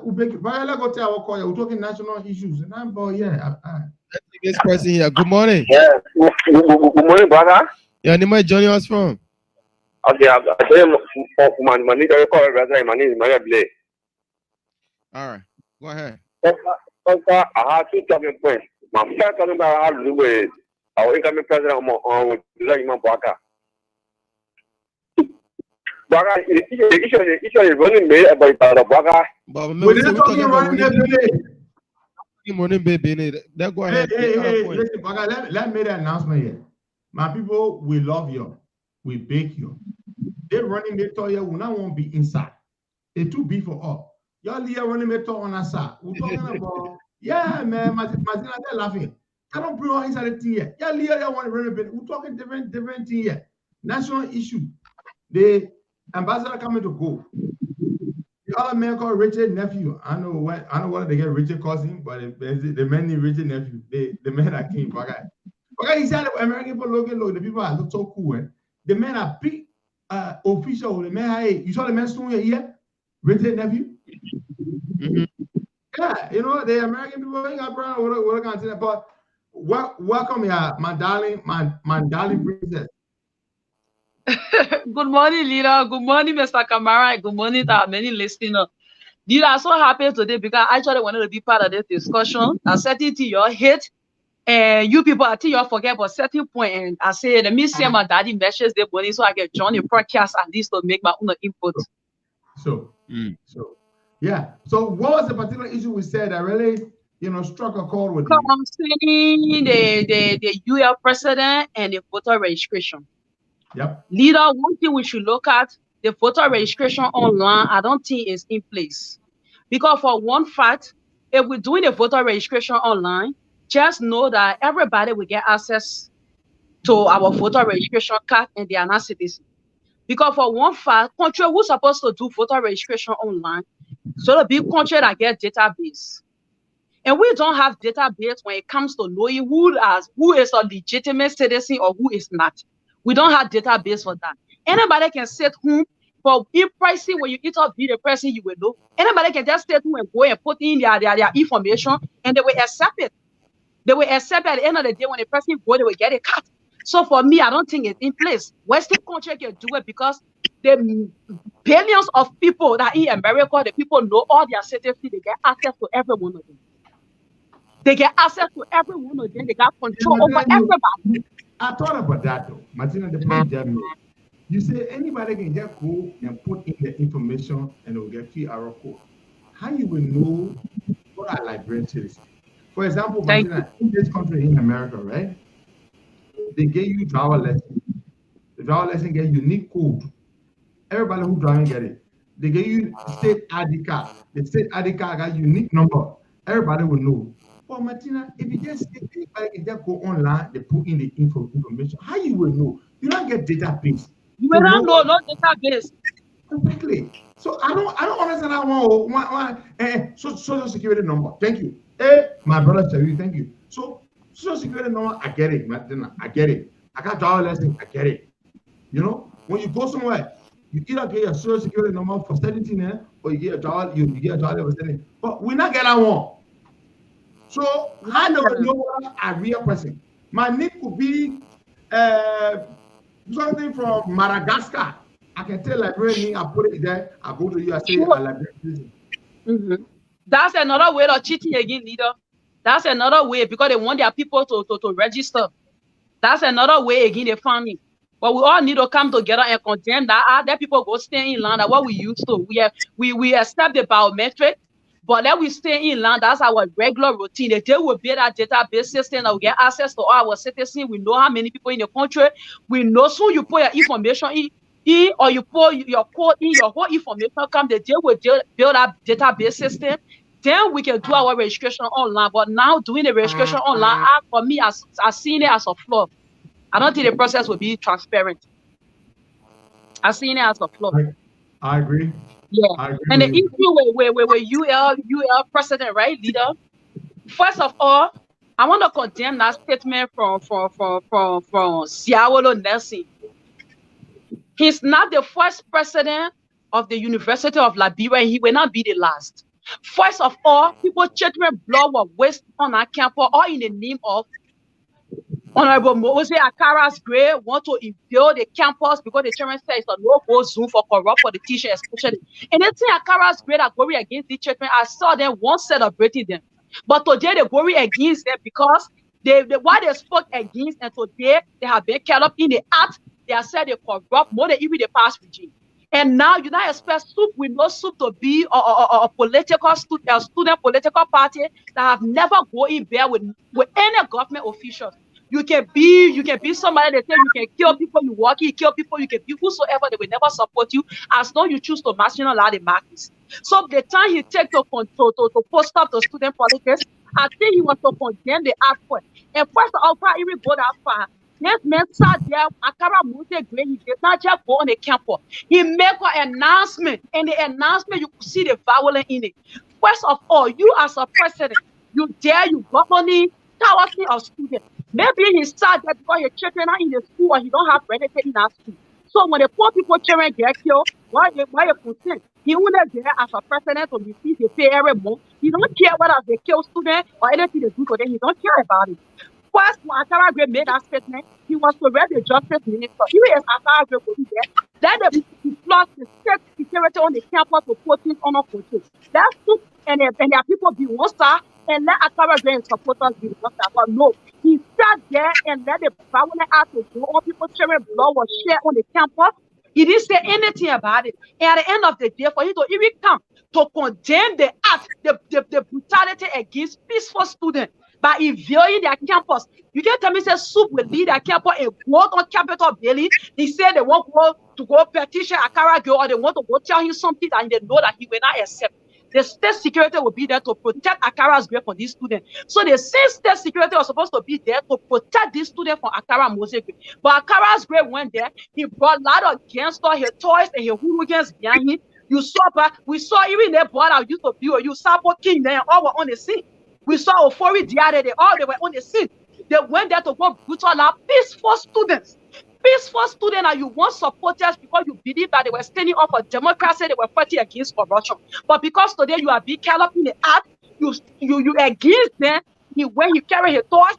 We beg you. Bwaka, let's go tell our call here. We're talking national issues. And I'm about
Let's take this person here. Good morning.
Yeah. Good morning, Bwaka.
Yeah, where joining us from?
Okay, I say my name is call my name is Maria Blake.
All right, go ahead.
I have two talking points. My first talking about how to do with our incoming president on Imam Bwaka. Bwaka, the issue is running made about Bwaka.
We're not talking running
baby. Let's go ahead.
Hey, listen, Bwaka, let me make an announcement here. My people, we love you. We beg you. They running the toy here. We not want to be inside. It's too big for all. Y'all here running the toy on our side. We're talking about, man, Martina, they're laughing. I don't bring all inside the thing here. Y'all here, want to run a bit. We're talking different thing here. National issue. The ambassador coming to go. The other man called Richard Nephew. I know what they get Richard cousin, but the man named Richard Nephew. The man that came, Bwaka. Okay, he said American people look, the people are look so cool. The men are big official. The men, hey, you saw the men soon here? Richard Nephew?
Mm-hmm.
Yeah, the American people ain't got brown what I can but welcome here, my darling princess.
Good morning, leader. Good morning, Mr. Kamara. Good morning to our many listeners. Leader, I'm so happy today because I actually wanted to be part of this discussion. I said it to your head. And you people, I think you all forget about certain point. And I said, let me see my daddy meshes the money so I can join the podcast at least to make my own input.
So yeah. So what was the particular issue we said that really, struck a chord with you?
Concerning the UL president and the voter registration.
Yep.
Leader, one thing we should look at, the voter registration online, I don't think is in place. Because for one fact, if we're doing the voter registration online, just know that everybody will get access to our voter registration card and they are not citizens. Because for one fact, country who's supposed to do voter registration online, so the big country that get database. And we don't have database when it comes to knowing who is a legitimate citizen or who is not. We don't have database for that. Anybody can set whom, for in pricing when you eat up be the person you will know. Anybody can just set who and go and put in their information and they will accept it. They will accept at the end of the day when the person go, they will get a cut. So for me, I don't think it's in place. Western country can do it because the billions of people that in America, the people know all their citizens, they get access to every one of them. They get access to every one of them. They got control over everybody.
I thought about that though. Martina, the point you say anybody can just go and put in the information and it will get QR code. How you will know what are Liberian citizens? For example,
Thank
Martina, in this country, in America, right? They gave you driver lesson. The driver lesson get unique code. Everybody who driving get it. They gave you state ID card. The state ID card got unique number. Everybody will know. But Martina, if you just go online, they put in the information. How you will know? You don't get database.
You will not know no database.
Exactly. So I don't understand that one. Social security number. Thank you. My brother tell you, thank you. So social security number, I get it, Martina. I get it. I got driver lesson, I get it. You know, when you go somewhere, you either get your social security number for 17 or you get a driver, you get a driver for 17. But we not get that one. So I don't know what a real person. My name could be something from Madagascar. I can tell librarian, I put it there, I go to you, I say a librarian.
That's another way of cheating again, leader. That's another way because they want their people to register. That's another way again they find it. But we all need to come together and condemn that. That people go stay in land. That's what we used to. We accept the biometric, but let we stay in land. That's our regular routine. The day we build our database system and we get access to all our citizens. We know how many people in the country. We know soon you put your information in, or you put your code in, your whole information come. The day we build our database system, then we can do our registration online. But now doing the registration online, for me, I seen it as a flaw. I don't think the process will be transparent. I seen it as a flaw.
I agree.
Yeah.
I agree
And the
with you.
issue with UL president, right, leader? First of all, I want to condemn that statement from Siawolo Nelson. He's not the first president of the University of Liberia, and he will not be the last. First of all, people children blood were wasted on our campus, all in the name of Honorable Moses Akara's grade want to invade the campus because the chairman says it's a no-go zone for corrupt politicians, especially. And then Akara's grade are going against the children. I saw them once celebrating them. But today they're going against them because why they spoke against, and today they have been caught up in the act. They have said they corrupt more than even the past regime. And now you not expect SUP with no SUP to be a political student political party that have never go in there with any government officials. You can be somebody that say you can kill people, you walk in, kill people, you can be whosoever, they will never support you as long as you choose to marginalize the markets. So the time he take to post up the student politics, I think he was to condemn the output. And first of all, even go that far. This man sat there, Akara Mute Green, he did not just go on the campus. He made an announcement, and the announcement, you could see the violence in it. First of all, you as a president, you governing thousands of students. Maybe he sat there because your children are in the school and he don't have relatives in that school. So when the poor people children get killed, why you concerned? He only there as a president to receive the pay every month. He don't care whether they kill students or anything they do to them. He don't care about it. First, when Akara Gray made that statement, he was to read the justice minister. He is Akara Gray will be there. Then they plus the state security on the campus to put things on a photo. That's true. And their people be one star and let Akara Gray and supporters be one star. But no, he sat there and let the violent act of all people sharing blood was shared on the campus. He didn't say anything about it. And at the end of the day, for him to even come to condemn the act, the brutality against peaceful students by invading their campus. You can't tell me say SUP will lead their campus and go on Capitol building. They say they want to go petition Akara Gray, or they want to go tell him something that they know that he will not accept. The state security will be there to protect Akara's grade for these students. So the same state security was supposed to be there to protect these students from Akara Moses grade. But Akara's grade went there. He brought a lot of gangs, his toys and his hooligans behind him. We saw even their brother used to be, you Sapo King, they all were on the scene. We saw Ofori Diade, they were on the scene. They went there to go brutal out peaceful students. Peaceful students, and you want supporters because you believe that they were standing up for democracy, they were fighting against corruption. But because today you are being caught up in the act, you against them. When he carried his toys,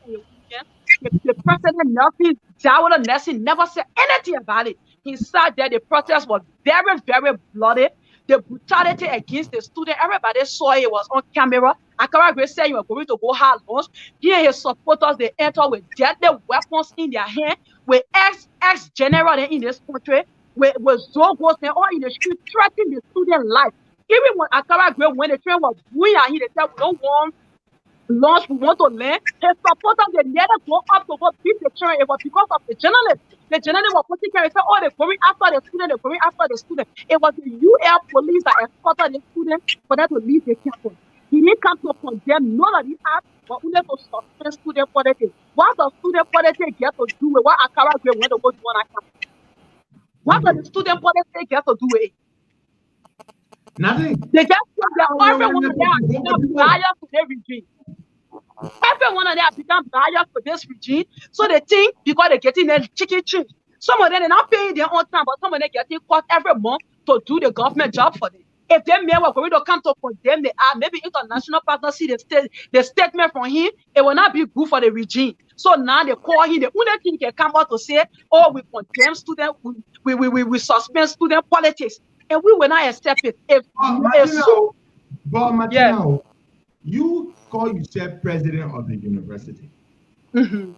the president Nelson never said anything about it. He said that the protest was very, very bloody. The brutality against the student, everybody saw it was on camera. Akara Gray said you were going to go hard launch. He and his supporters, they enter with deadly weapons in their hand, with ex-general in this country, with Zogos and all in the street, threatening the student life. Even when Akara Gray, when the train was going out, they said, we don't want Lunch, we want to learn. His supporters, they never go up to go beat the children. It was because of the journalists. The journalists were putting care and said, oh, they're going after the student, they're going after the student. It was the UL police that escorted the student for them to leave the campus. He didn't come to condemn none of these acts, but only to suspend student politics. What does student politics get to do with what Akara Gray went to go do on that campus? What does the student politics get to do with it?
Nothing.
They just every one of them has become biased to their regime. Every one of them has become biased for this regime. So they think because they're getting their chicken change. Some of them are not paying their own time, but some of them getting caught every month to do the government job for them. If them men were going to come to condemn the act, maybe international partners see the statement from him, it will not be good for the regime. So now they call him, the only thing he can come out to say, oh, we condemn student, we suspend student politics. And we will not accept it.
Martina, you call yourself president of the university.
Mm-hmm.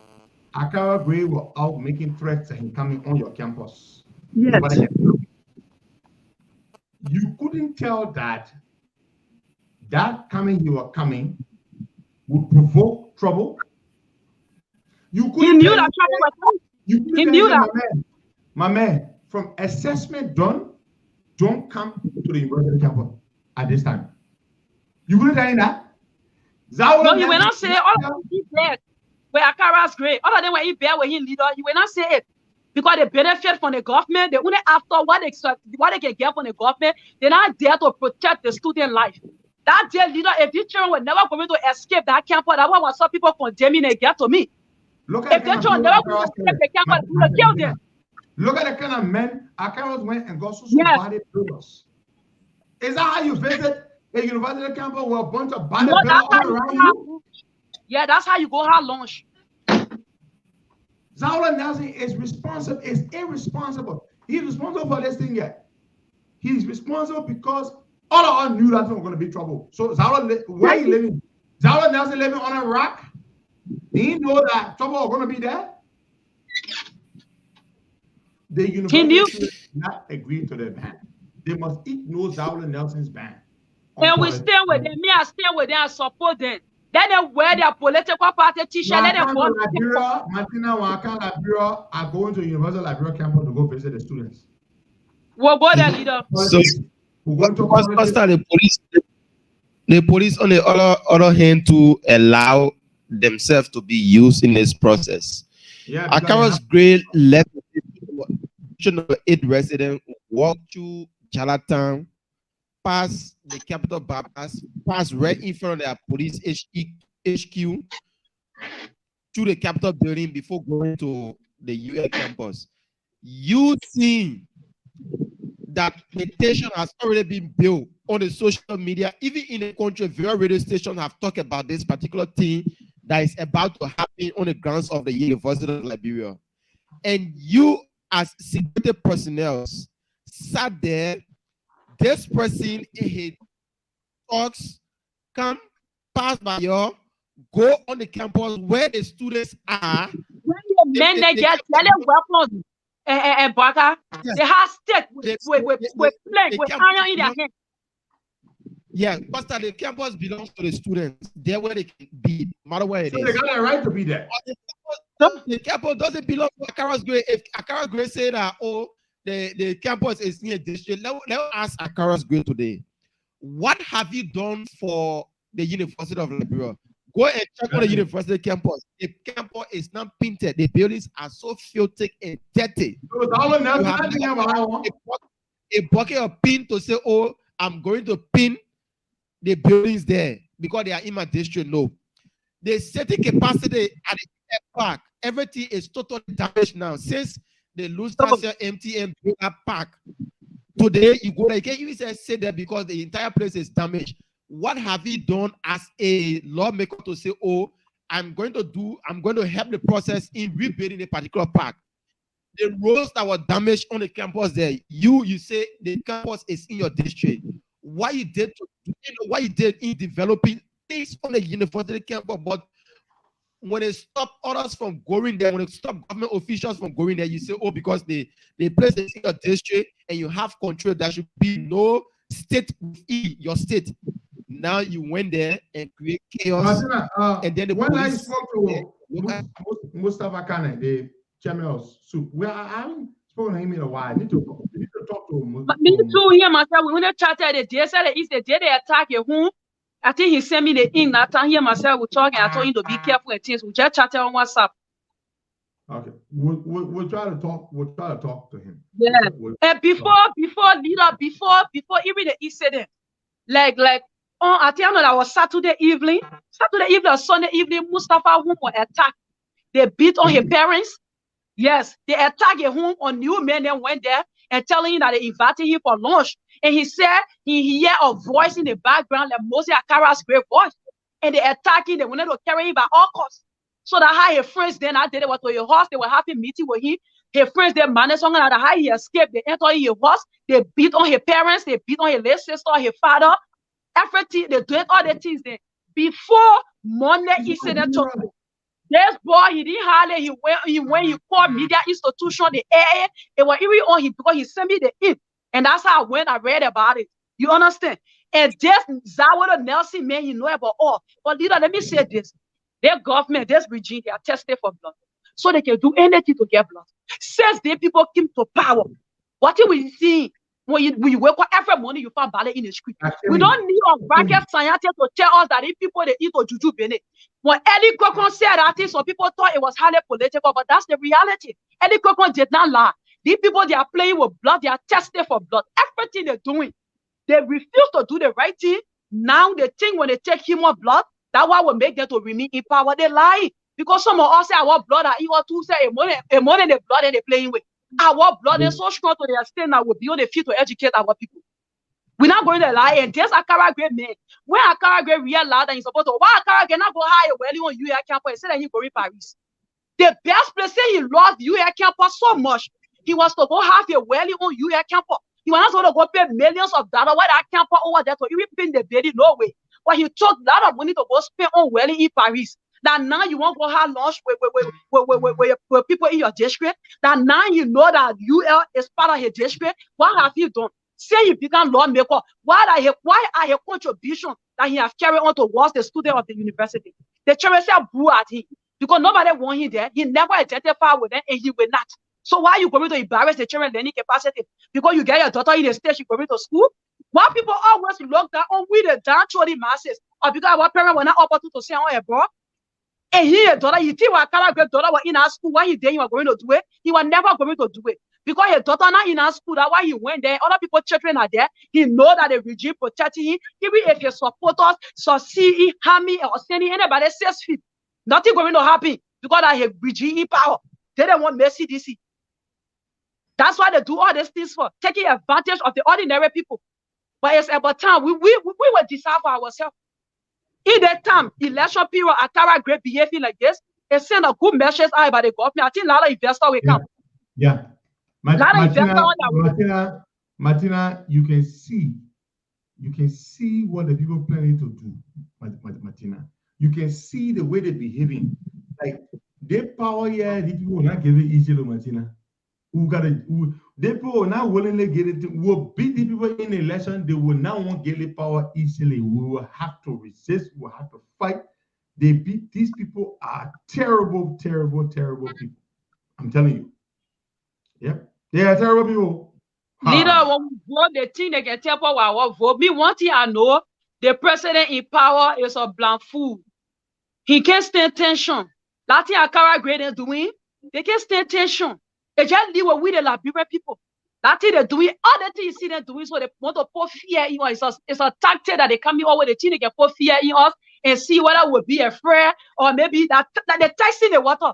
Akara Gray were out making threats and coming on your campus.
Yes.
You couldn't tell that coming, you were coming, would provoke trouble. You couldn't.
He knew that trouble was coming. He knew that.
My man, from assessment done, don't come to the university campus at this time. You couldn't tell him that?
No, you will not say all of them be there where Akara's great. All of them were in bed with him leader. You will not say it. Because they benefit from the government. They only after what they can get from the government, they're not there to protect the student life. That dear leader, if these children were never going to escape that campus, that one was some people condemning they get to me. If the children never going to escape the campus, we will kill them.
Look at the kind of men Akara went and got so body builders. Is that how you visit a university campus with a bunch of body builders all around you?
Yeah, that's how you go have lunch.
Zaula Nelson is irresponsible. He's responsible for this thing yet. He's responsible because all of us knew that was going to be trouble. So Zaula, where are you living? Zaula Nelson living on a rock? He didn't know that trouble was going to be there. The university did not agree to the ban. They must ignore Zaula Nelson's ban.
And we stand with them. Me, I stand with them and support them. Then they wear their political party t-shirt. Then they go.
Martina, Liberia are going to University of Liberia campus to go visit the students.
We'll go there, leader.
So, the police on the other hand to allow themselves to be used in this process.
Yeah,
Akara's Gray left 8 residents, walked to Charlottetown, past the Capital Bypass, pass right in front of their police HQ to the Capitol building before going to the UL campus. You see that the station has already been built on the social media, even in the country, various radio stations have talked about this particular thing that is about to happen on the grounds of the University of Liberia. And you, as security personnel, sat there. This person in his talks come pass by you, go on the campus where the students are.
When the men they get selling weapons and Baka, they have stick with plank, with iron in their hand.
Yeah, Pastor, the campus belongs to the students. They're where they can be, no matter where it is.
They got a right to be there.
The campus doesn't belong to Akara's Gray. If Akara's Gray say that, oh, the campus is near district. Let ask Akara's Gray today. What have you done for the University of Liberia? Go and check on the university campus. The campus is not painted. The buildings are so filthy and dirty. You have a bucket of pin to say, oh, I'm going to pin the buildings there because they are in my district. No. The seating capacity at the park, everything is totally damaged now. Since the Lustansia MTM park. Today, you go there, you can't even say that because the entire place is damaged. What have you done as a lawmaker to say, oh, I'm going to help the process in rebuilding a particular park? The roads that were damaged on the campus there, you say the campus is in your district. What you did in developing things on the university campus, but when they stop others from going there, when they stop government officials from going there, you say, oh, because the place is in your district and you have control, there should be no state within your state. Now you went there and create chaos. And then the
when I
police.
spoke to Mustafa Kane, the chairman of SUP, I haven't spoken to him in a while. I need to talk to him.
But me too, here myself. When they chatted the day, said it's the day they attack your home. I think he sent me the in that time. Here myself, we talking. I told him to be careful and things. We just chatted on WhatsApp.
Okay, we'll try to talk. We'll try to talk to him.
Yeah, and before even the incident, like on I tell you that was Saturday evening or Sunday evening, Mustafa home was attacked. They beat on his parents. Yes, they attacked his home on new men. Then went there and telling him that they invited him for lunch. And he said he hear a voice in the background, like Moses Akara's great voice. And they attacked him. They wanted to carry him by all costs. So that how his friends then I did it was to your horse. They were having meeting with him. His friends they managed something like that. How he escaped. They entered in his horse. They beat on his parents. They beat on his late sister, his father. Everything they did all the things then. Before Monday incident took place. This boy, he didn't hardly, he called media institution, the AA, it was even on him because he sent me the in. And that's how I read about it. You understand? And this Zawada Nelson man, you know about all. But leader, let me say this. Their government, this regime, they are tested for blood. So they can do anything to get blood. Since the people came to power, what do we see? When you wake up every morning, you find ballet in the street. We don't need a bracket scientist to tell us that if people they eat or juju bene. When Eddie Kokon said that, some people thought it was highly political, but that's the reality. Eddie Kokon did not lie. These people they are playing with blood, they are tested for blood. Everything they're doing, they refuse to do the right thing. Now they think when they take human blood, that what will make them to remain in power. They lie because some of us say our blood are equal to say a money the blood and they're playing with. Our blood is so strong to the extent that we'll be on the field to educate our people. We're not going to lie. And there's a Karagwe man. When a Karagwe realized that he's supposed to, why a Karagwe not go hire well on UAR campus and say that he's going to Paris? The best place he loved UAR campus so much, he was to go have a well on UAR campus. He was not going to go pay millions of dollars while that campus over there to even pay the baby, no way. But he took a lot of money to go spend on well in Paris. That now you won't go have lunch with people in your district. That now you know that UL is part of your district. What have you done? Say you become lawmaker. Why are your contribution that he has carried on towards the student of the university? The children say boo at him because nobody want him there. He never identified with them and he will not. So why are you going to embarrass the children learning capacity? Because you get your daughter in the state, she going to school. Why people always look down on we the downtrodden masses? Or because our parents were not opportune to say on a bro. And he daughter, you think our daughter was in our school, why he did he was going to do it? He was never going to do it. Because his daughter not in our school, that's why he went there. Other people, children are there. He know that the regime protecting him. Even if your supporters succeed, harm me, or sending anybody 6 feet, nothing going to happen because that his regime in power. They don't want mercy DC. That's why they do all these things for, taking advantage of the ordinary people. But it's about time we will decide for ourselves. In that time, election period, Akara great behaving like this, it send a good message out by the government. I think a lot of investors will come.
Yeah. Martina, you can see what the people planning to do, Martina. You can see the way they're behaving. Like, their power here, the people will not give it easy to Martina. They people will not willingly get it. Will beat the people in the election. They will not want to get the power easily. We will have to resist. We will have to fight. These people are terrible, terrible, terrible people. I'm telling you. Yep. They are terrible people.
Leader, when we vote, they think they can tell power our vote. Me, one thing I know, the president in power is a blank fool. He can't stand tension. That thing Akara Great is doing, they can't stand tension. They just live with the Liberia people. That thing they're doing, all the things you see them doing, so they want to put fear in us. It's a tactic that they come in over the thing, they can put fear in us and see whether we'll be afraid or maybe that they're testing the water.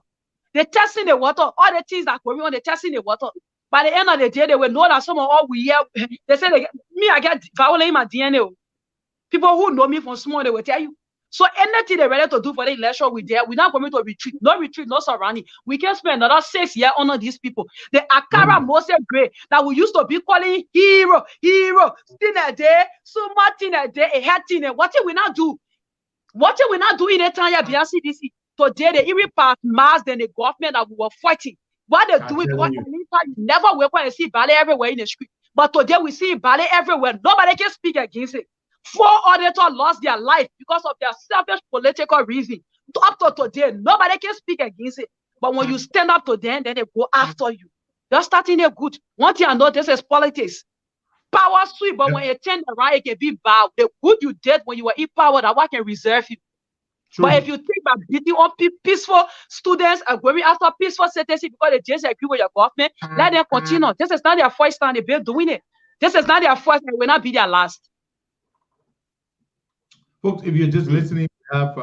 They're testing the water. All the things that going on, they're testing the water. By the end of the day, they will know that some of all we hear, they say, I get violent in my DNA. People who know me from small, they will tell you. So anything they're ready to do for the election, we're not going to retreat. No retreat, no surrounding. We can spend another 6 years on these people. The Akara Moses Gray that we used to be calling hero, still a day, so much in a day, a head in. What did we not do? What did we not do in the time of CDC? Today, they even pass mass than the government that we were fighting. What they're doing, because you never wake up and see ballet everywhere in the street. But today we see ballet everywhere. Nobody can speak against it. 4 auditors lost their life because of their selfish political reason. Up to today, nobody can speak against it. But when you stand up to them, then they go after you. They're starting a good. One thing I know, this is politics. Power sweet, but when you turn around, it can be bad. The good you did when you were in power, that one can reserve you. True. But if you think about beating on peaceful students and going after peaceful citizens because they disagree with your government, let them continue. This is not their first time they've been doing it. This is not their first, and it will not be their last.
Folks, if you're just listening, we have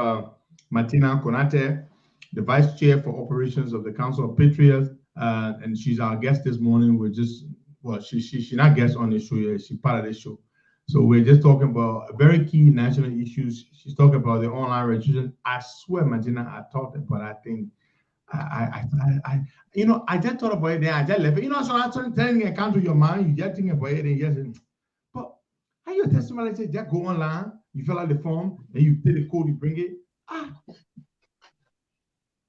Martina Konate, the Vice Chair for Operations of the Council of Patriots, and she's our guest this morning. We're just, well, she's not guest on the show yet, she's part of the show. So we're just talking about very key national issues. She's talking about the online registration. I swear, Martina, I talked about, I think, I just thought about it, then I just left it. So I started telling it come to your mind, you just think about it, and yes, but how your testimony says just go online, you fill out the form, and you pay the code, you bring it.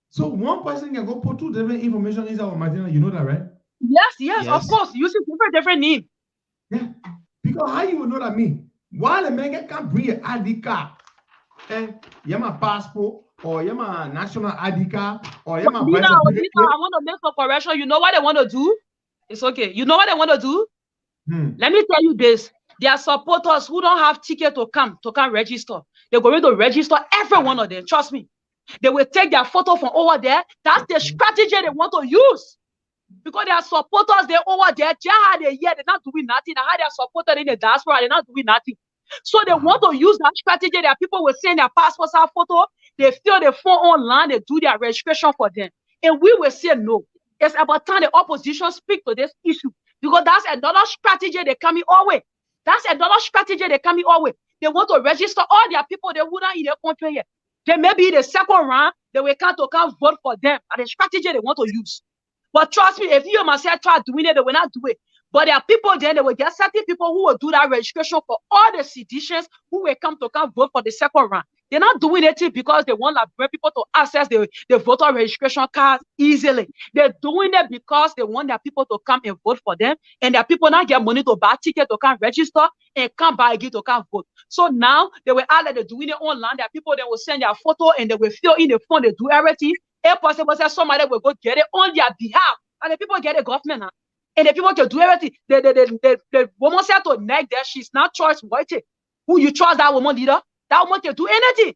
So one person can go put 2 different information inside of Martina, you know that, right?
Yes, of course. Using different name.
Yeah. Because how you will know that me? Why the man can't bring an ID card? And you have my passport, or you have my national ID card, or you have my
I want to make a correction. You know what they want to do? It's okay. You know what they want to do? Let me tell you this. There are supporters who don't have ticket to come register. They're going to register every one of them. Trust me. They will take their photo from over there. That's the strategy they want to use. Because their supporters, they're over there. They're not doing nothing. How they're supported in the diaspora, they're not doing nothing. So they want to use that strategy. That people will send their passports out photo. They fill the form online. They do their registration for them. And we will say no. It's about time the opposition speak to this issue. Because that's another strategy they coming our way. That's another strategy they coming our way. They want to register all their people they wouldn't in their country yet. They may be the second round. They will come vote for them. And the strategy they want to use. But trust me, if you myself try doing it, they will not do it. But there are people then, they will get certain people who will do that registration for all the seditions who will come vote for the second round. They're not doing it because they want to bring people to access the voter registration cards easily. They're doing it because they want their people to come and vote for them. And their people not get money to buy ticket to come register and come buy again to come vote. So now they will add that they're doing it online. There are people that will send their photo and they will fill in the form, they do everything. If possible, somebody will go get it on their behalf. And the people get the government now. And the people can do everything. The woman said to neg that she's not choice worthy. Who you trust that woman leader? That woman can do anything.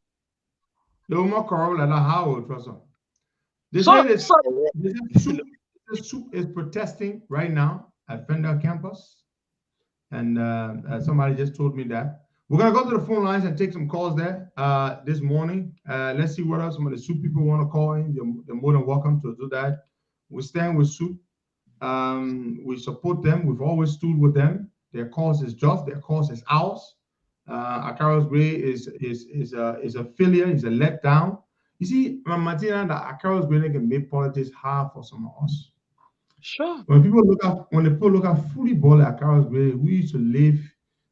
The woman corrupt like that, how will trust her? The soup is protesting right now at Fender campus. And somebody just told me that. We're going to go to the phone lines and take some calls there this morning. Let's see what else some of the soup people want to call in. They're more than welcome to do that. We stand with soup. We support them. We've always stood with them. Their cause is just. Their cause is ours. Akaros Gray is a failure. Is a letdown. You see, Martina, that Akaros Gray can make politics hard for some of us.
Sure.
When people look at football at Akaros Gray, we used to live.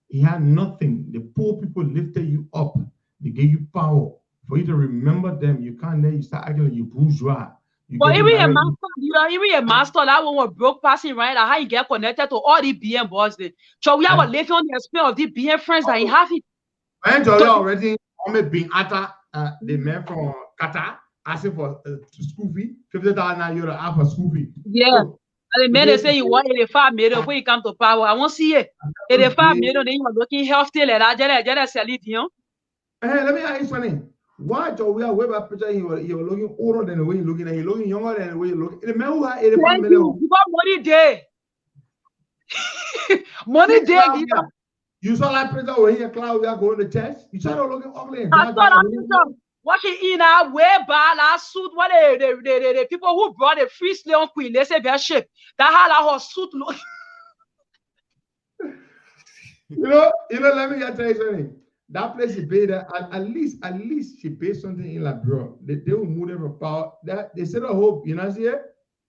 He had nothing. The poor people lifted you up. They gave you power. For you to remember them, you can't then you start acting like you bourgeois.
But even a master, that one was broke passing right. How you get connected to all the BM boys there. So we have a living on the experience of the BM friends that he have it.
When Jolly already being Atta, the man from Qatar, asking for school fee, 50,000 euro out for school fee.
Yeah. So, and the man they say you want 85 million before you come to power. I won't see it. 85 million, then you are looking healthy like that. Just sell it, you know.
Hey, let me ask you something. Why Joey way back picture he was looking older than the way he's looking and he's looking younger than the way he's looking. The man who had 85 million.
You got money there. Money there.
You saw that picture where he and Cloud we are going to test. You saw that looking ugly.
I saw that picture. Walking in a way bad last suit. What the people who brought the free slave queen, they say their shape. That how her suit look.
you know, let me tell you something. That place she paid at least she paid something in Liberia. They will move them from power. They said a hope, you know see it?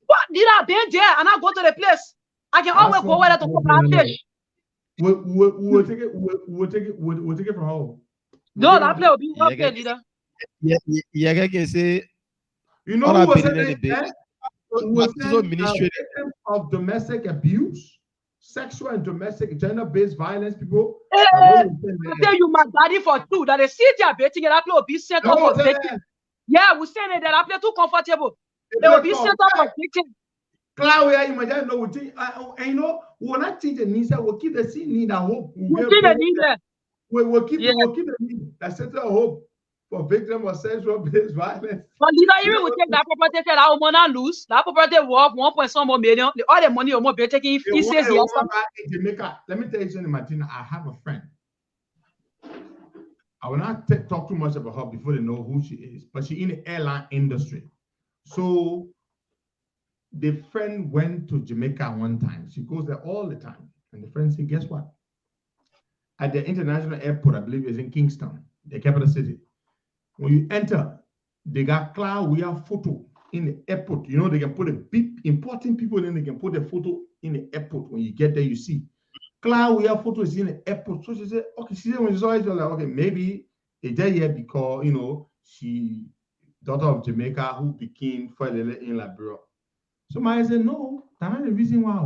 What did I be there and I go to the place? I can always go where to cook my fish.
We'll take it from home.
No, that place will be okay, leader.
Yeah, I can say
you know who was saying that? Who was victim of domestic abuse. sexual and domestic gender-based violence people.
I tell you, my daddy for two that they sit there betting and I play be set up for victim. Yeah, we saying that I play too comfortable. They will be set up for victim.
Claudia, you might know what and you know, we'll not teach the needs, we'll keep the scene need. I hope we'll keep the need. That's set a hope for victims of sexual-based violence.
But leader, even we take that property that our money lose, that property worth 1.some million, all the money more be taking if he says yes.
In Jamaica, let me tell you something, Martina. I have a friend. I will not talk too much about her before they know who she is, but she's in the airline industry. So the friend went to Jamaica one time. She goes there all the time. And the friend said, guess what? At the international airport, I believe it's in Kingston, the capital city. When you enter, they got cloud, we have photo in the airport. You know, they can put a big important people in, they can put a photo in the airport. When you get there, you see. Cloud, we have photos in the airport. So she said, okay, she said when she saw it, she was like, okay, maybe it's there yet because, you know, she, daughter of Jamaica, who became Falele in Liberia. So Maya said, no, that's not the reason why.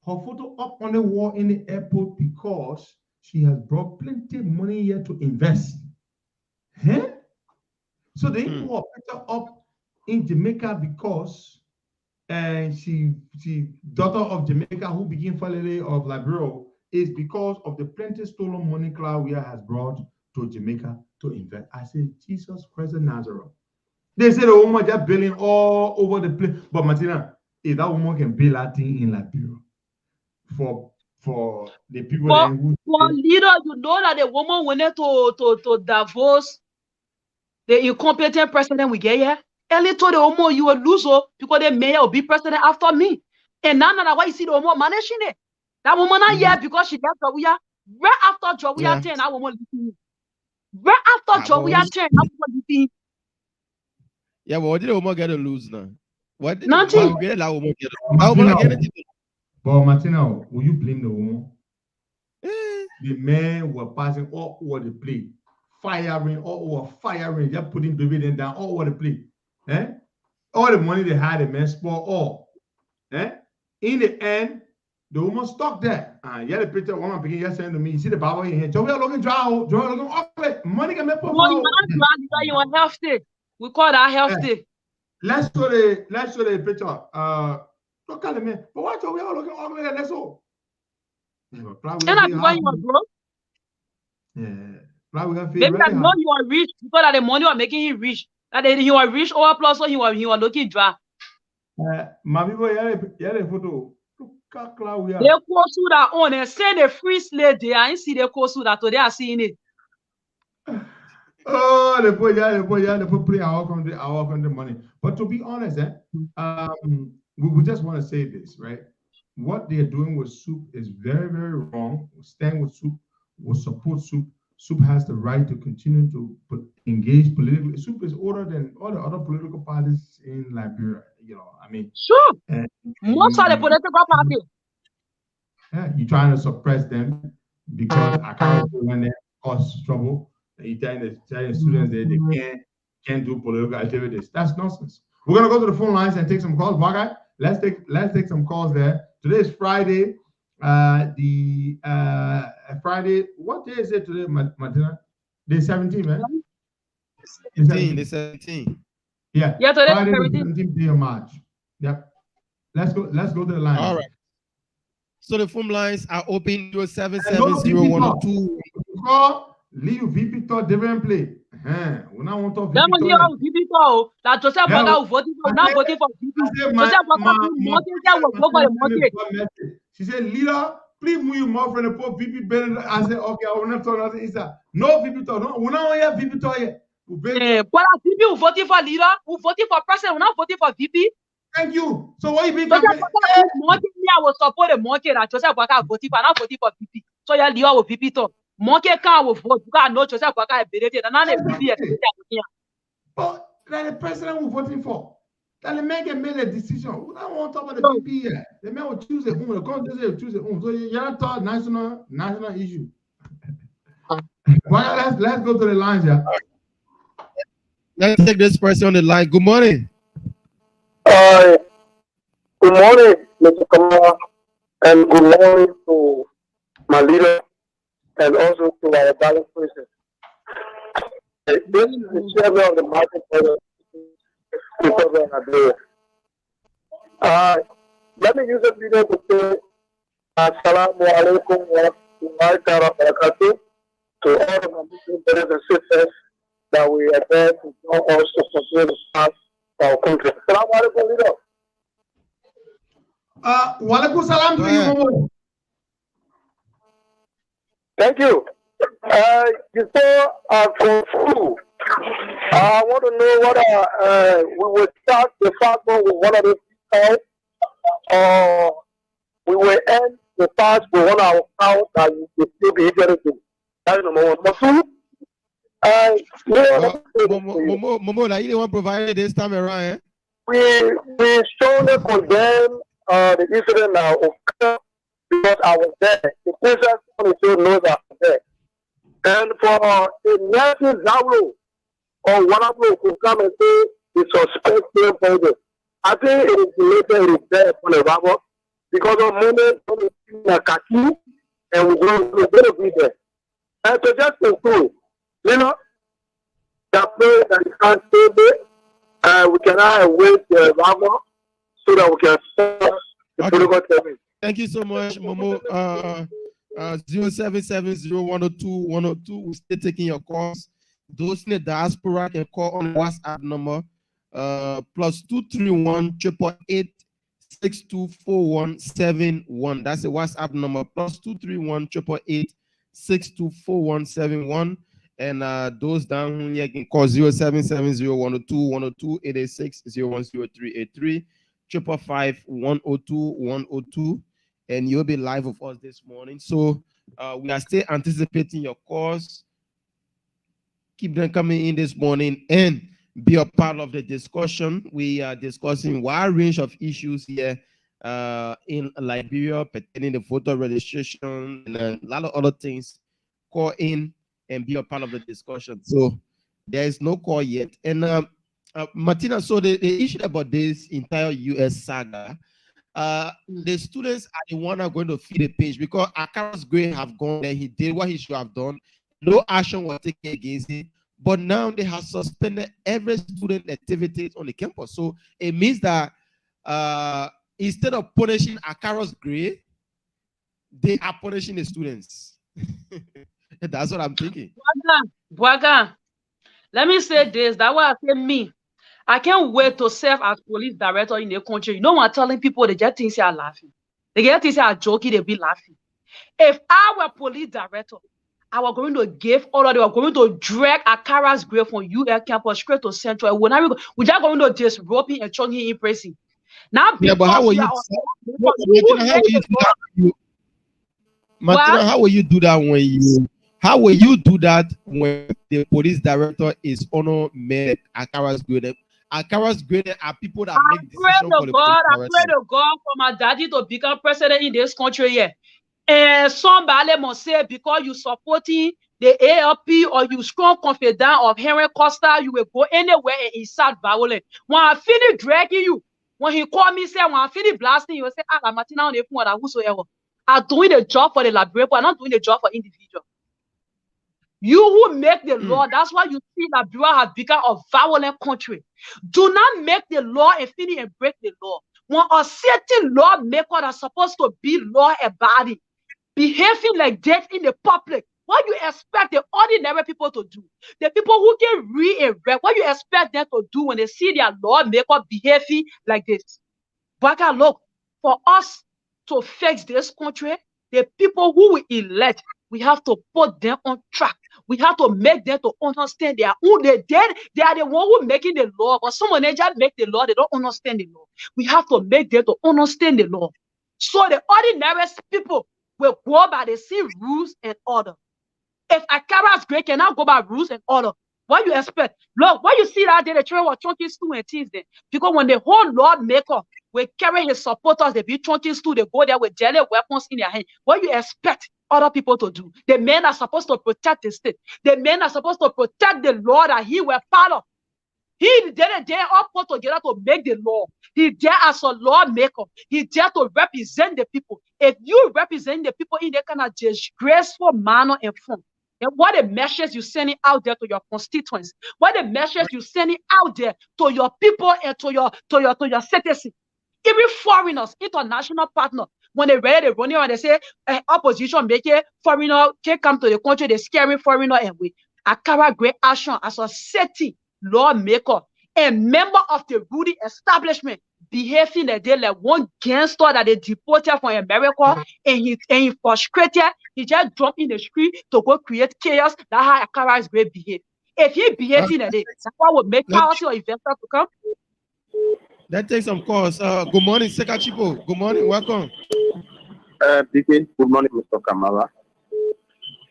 Her photo up on the wall in the airport because she has brought plenty of money here to invest. Huh? So they put her picture up in Jamaica because she daughter of Jamaica who became Falele of Liberia is because of the plenty stolen money Claudia has brought to Jamaica to invest. I said, Jesus Christ of Nazareth. They said the woman just billing all over the place. But Martina, if that woman can bill that thing in Liberia for the people who
leader, you know that the woman wanted to divorce the incompetent president we get here. Early told the woman you will lose because the mayor will be president after me. And now why you see the woman managing it. That woman not here because she left Jowiya. Right after Jowiya 10, that woman leaving. Right after Jowiya 10, that woman leaving.
Yeah, but what did the woman get to lose now? What did
nothing.
That woman get
But Martina, will you blame the woman? The men were passing all over the place, firing, all over firing, just putting baby down all over the place. All the money they had, the men spoiled all. In the end, the woman stuck there. Yeah, the picture one picking just saying to me, you see the Bible in here. Joey looking dry, Joey looking ugly. Money can make for
you are healthy. We call that healthy.
Let's show the picture. Look at the man. But watch Joey looking ugly. That's all.
And that's why you are broke.
Yeah.
Maybe I know you are rich because that the money are making him rich. That you are rich or plus so you are looking dry.
My people, yeah, the photo.
They call to that on and send a free slave there and see they call to that today are seeing it.
Oh, they put play our country money. But to be honest, we just want to say this, right? What they're doing with Soup is very, very wrong. We'll stand with Soup. We'll support Soup. Soup has the right to continue to engage politically. Soup is older than all the other political parties in Liberia. You know, I mean,
sure. Most of the political parties.
Yeah, you're trying to suppress them because I can't do when they cause trouble. You're telling the students that they can't do political activities. That's nonsense. We're gonna go to the phone lines and take some calls. Bye, let's take some calls there. Today is Friday. Friday. What day is it today, Martina? Day 17, man.
Day 17.
Yeah.
Yeah, today
Friday, 17th day of March. Yep. Let's go to the line.
All right. So the phone lines are open to 770-102.
Call, leave VP talk different play. We not want to talk
VP talk. That Joseph Boga will vote for now voting for VP. Joseph Boga will vote for the market.
She said, leader, please move your mouth from the poor VP Bennett. I said, okay, I will not talk nothing. He said, no VP talk. No, we not have VP talk yet.
But VP will voting for leader, who voting for president, we're not voting for VP.
Thank you. So what you be
I will support the market that Joseph Boga voting for, not voting for VP. So yeah, leader will VP talk. Market can't vote because no Joseph Boga is better than none of VP.
But that the president will voting for. That the man can make a decision. We don't want to talk about the VP yet. The man will choose it. The country will choose it. So you're not talking national issue. Well, let's go to the lines here.
Let's take this person on the line. Good morning.
Good morning, Mr. Kamara. And good morning to my leader and also to our balance person. This is the chairman of the market for the people of Liberia. Let me use a video to say Assalamu alaikum wa rahmatullahi wa barakatuh to all of my Muslim brothers and sisters that we are there to join us to continue to serve our country. Assalamu alaikum, leader.
Walaikum salam to you, Momo.
Thank you. Before from school, I want to know what we will start the fast one with one of the people, or we will end the fast with one of our cows that you will still be able to. That's number one.
Momo, now you the one provided this time around, eh?
We strongly condemn the incident now because I was there. The president knows I was there. And for a national Zauro or one of them to come and say the suspect for this, I think it is later it is there for the rubber because of moment in Kaki and we're going to be there. And to just conclude, you know, that way that you can't stay there, we cannot wait the rubber so that we can start the political service.
Thank you so much, Momo. 0770102 we're still taking your calls. Those in the diaspora can call on WhatsApp number +231 888 624171. That's the WhatsApp number +231 888 624171. And those down here can call 0770102 886 010383 555 102 102. And you'll be live with us this morning. So we are still anticipating your calls. Keep them coming in this morning and be a part of the discussion. We are discussing a wide range of issues here in Liberia pertaining to voter registration and a lot of other things. Call in and be a part of the discussion. So there is no call yet. And Martina, so the issue about this entire US saga, the students are the one are going to feed the page because Akara's grade have gone there. He did what he should have done. No action was taken against him. But now they have suspended every student activities on the campus. So it means that instead of punishing Akara's grade, they are punishing the students. That's what I'm thinking.
Bwaga, let me say this. That's why I say me. I can't wait to serve as police director in the country. You know what I'm telling people? They just think they are laughing. They just think they are joking, they be laughing. If I were police director, I was going to give all of them, we were going to drag Akara's grave from UL campus straight to Central. We're just going to disrobe him and chuck him in prison. Now,
yeah, but how will you Martina, how will you do that when the police director is honor made Akara's grade? Akara's grade are people that make decisions for the police director.
I pray to God for my daddy to become president in this country here. And somebody must say because you supporting the ALP or you strong confidant of Henry Costa, you will go anywhere and insult violence. When I finish dragging you, when he call me, say, when I finish blasting you, say, I'm Martina on the phone or whosoever. I'm doing the job for the Liberia, but I'm not doing the job for individual. You who make the law, that's why you see Liberia has become a violent country. Do not make the law and finish and break the law. When a certain lawmaker that's supposed to be law abiding, behaving like that in the public, what you expect the ordinary people to do? The people who can read and read, what you expect them to do when they see their lawmaker behaving like this? But look, for us to fix this country, the people who we elect, we have to put them on track. We have to make them to understand they are who they are the one who making the law, but someone they just make the law, they don't understand the law. We have to make them to understand the law. So the ordinary people will go by the same rules and order. If Akara's grade cannot go by rules and order, what you expect? Look, what you see that day, the children were chunking stool and things there. Because when the whole lawmaker will carry his supporters, they be chunking stool, they go there with deadly weapons in their hand. What you expect other people to do? The men are supposed to protect the state. The men are supposed to protect the law that he will follow. He didn't dare all put together to make the law. He there as a lawmaker. He there to represent the people. If you represent the people in that kind of disgraceful manner and form, and what the message you sending out there to your constituents, what the message you sending out there to your people and to your citizens, even foreigners, international partners, when they ready, they run around, they say opposition make it foreigner can't come to the country, they scaring foreigner and we carry great action as a city lawmaker and member of the Rudy establishment, behaving that they like one gangster that they deported from America and he frustrated, he just jumped in the street to go create chaos. That's how Akara is great behave. If he behaving that day, that's what would make policy or investors to come.
Let's take some calls. Good morning, Sika Chipo. Good morning, welcome.
Good morning, Mr. Kamala.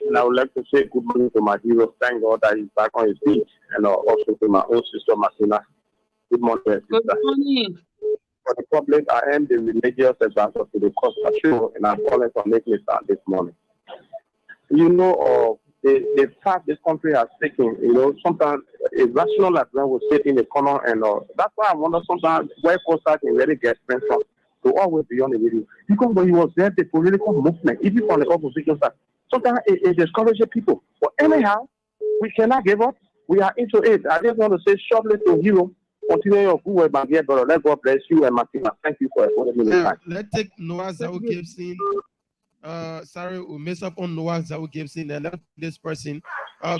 And I would like to say good morning to my hero. Thank God that he's back on his feet. And also to my own sister, Martina. Good morning, sister.
Good morning.
For the public, I am the religious advisor to the Costa Show, and I'm calling to make me start this morning. You know, the fact this country has taken, you know, sometimes a rational advice will sit in the corner, and that's why I wonder sometimes where Costa can really get strength from to always be on the video. Because when he was there, the political movement, even from the opposition side, sometimes it discourages people. But anyhow, we cannot give up. We are into it. I just want to say shortly to Hero, continue your good work, my dear brother. Let God bless you and Martina. Thank you for the time.
Let's take Noah Zao Gibson. Sorry, we mess up on Noah Zao Gibson. And let's this person.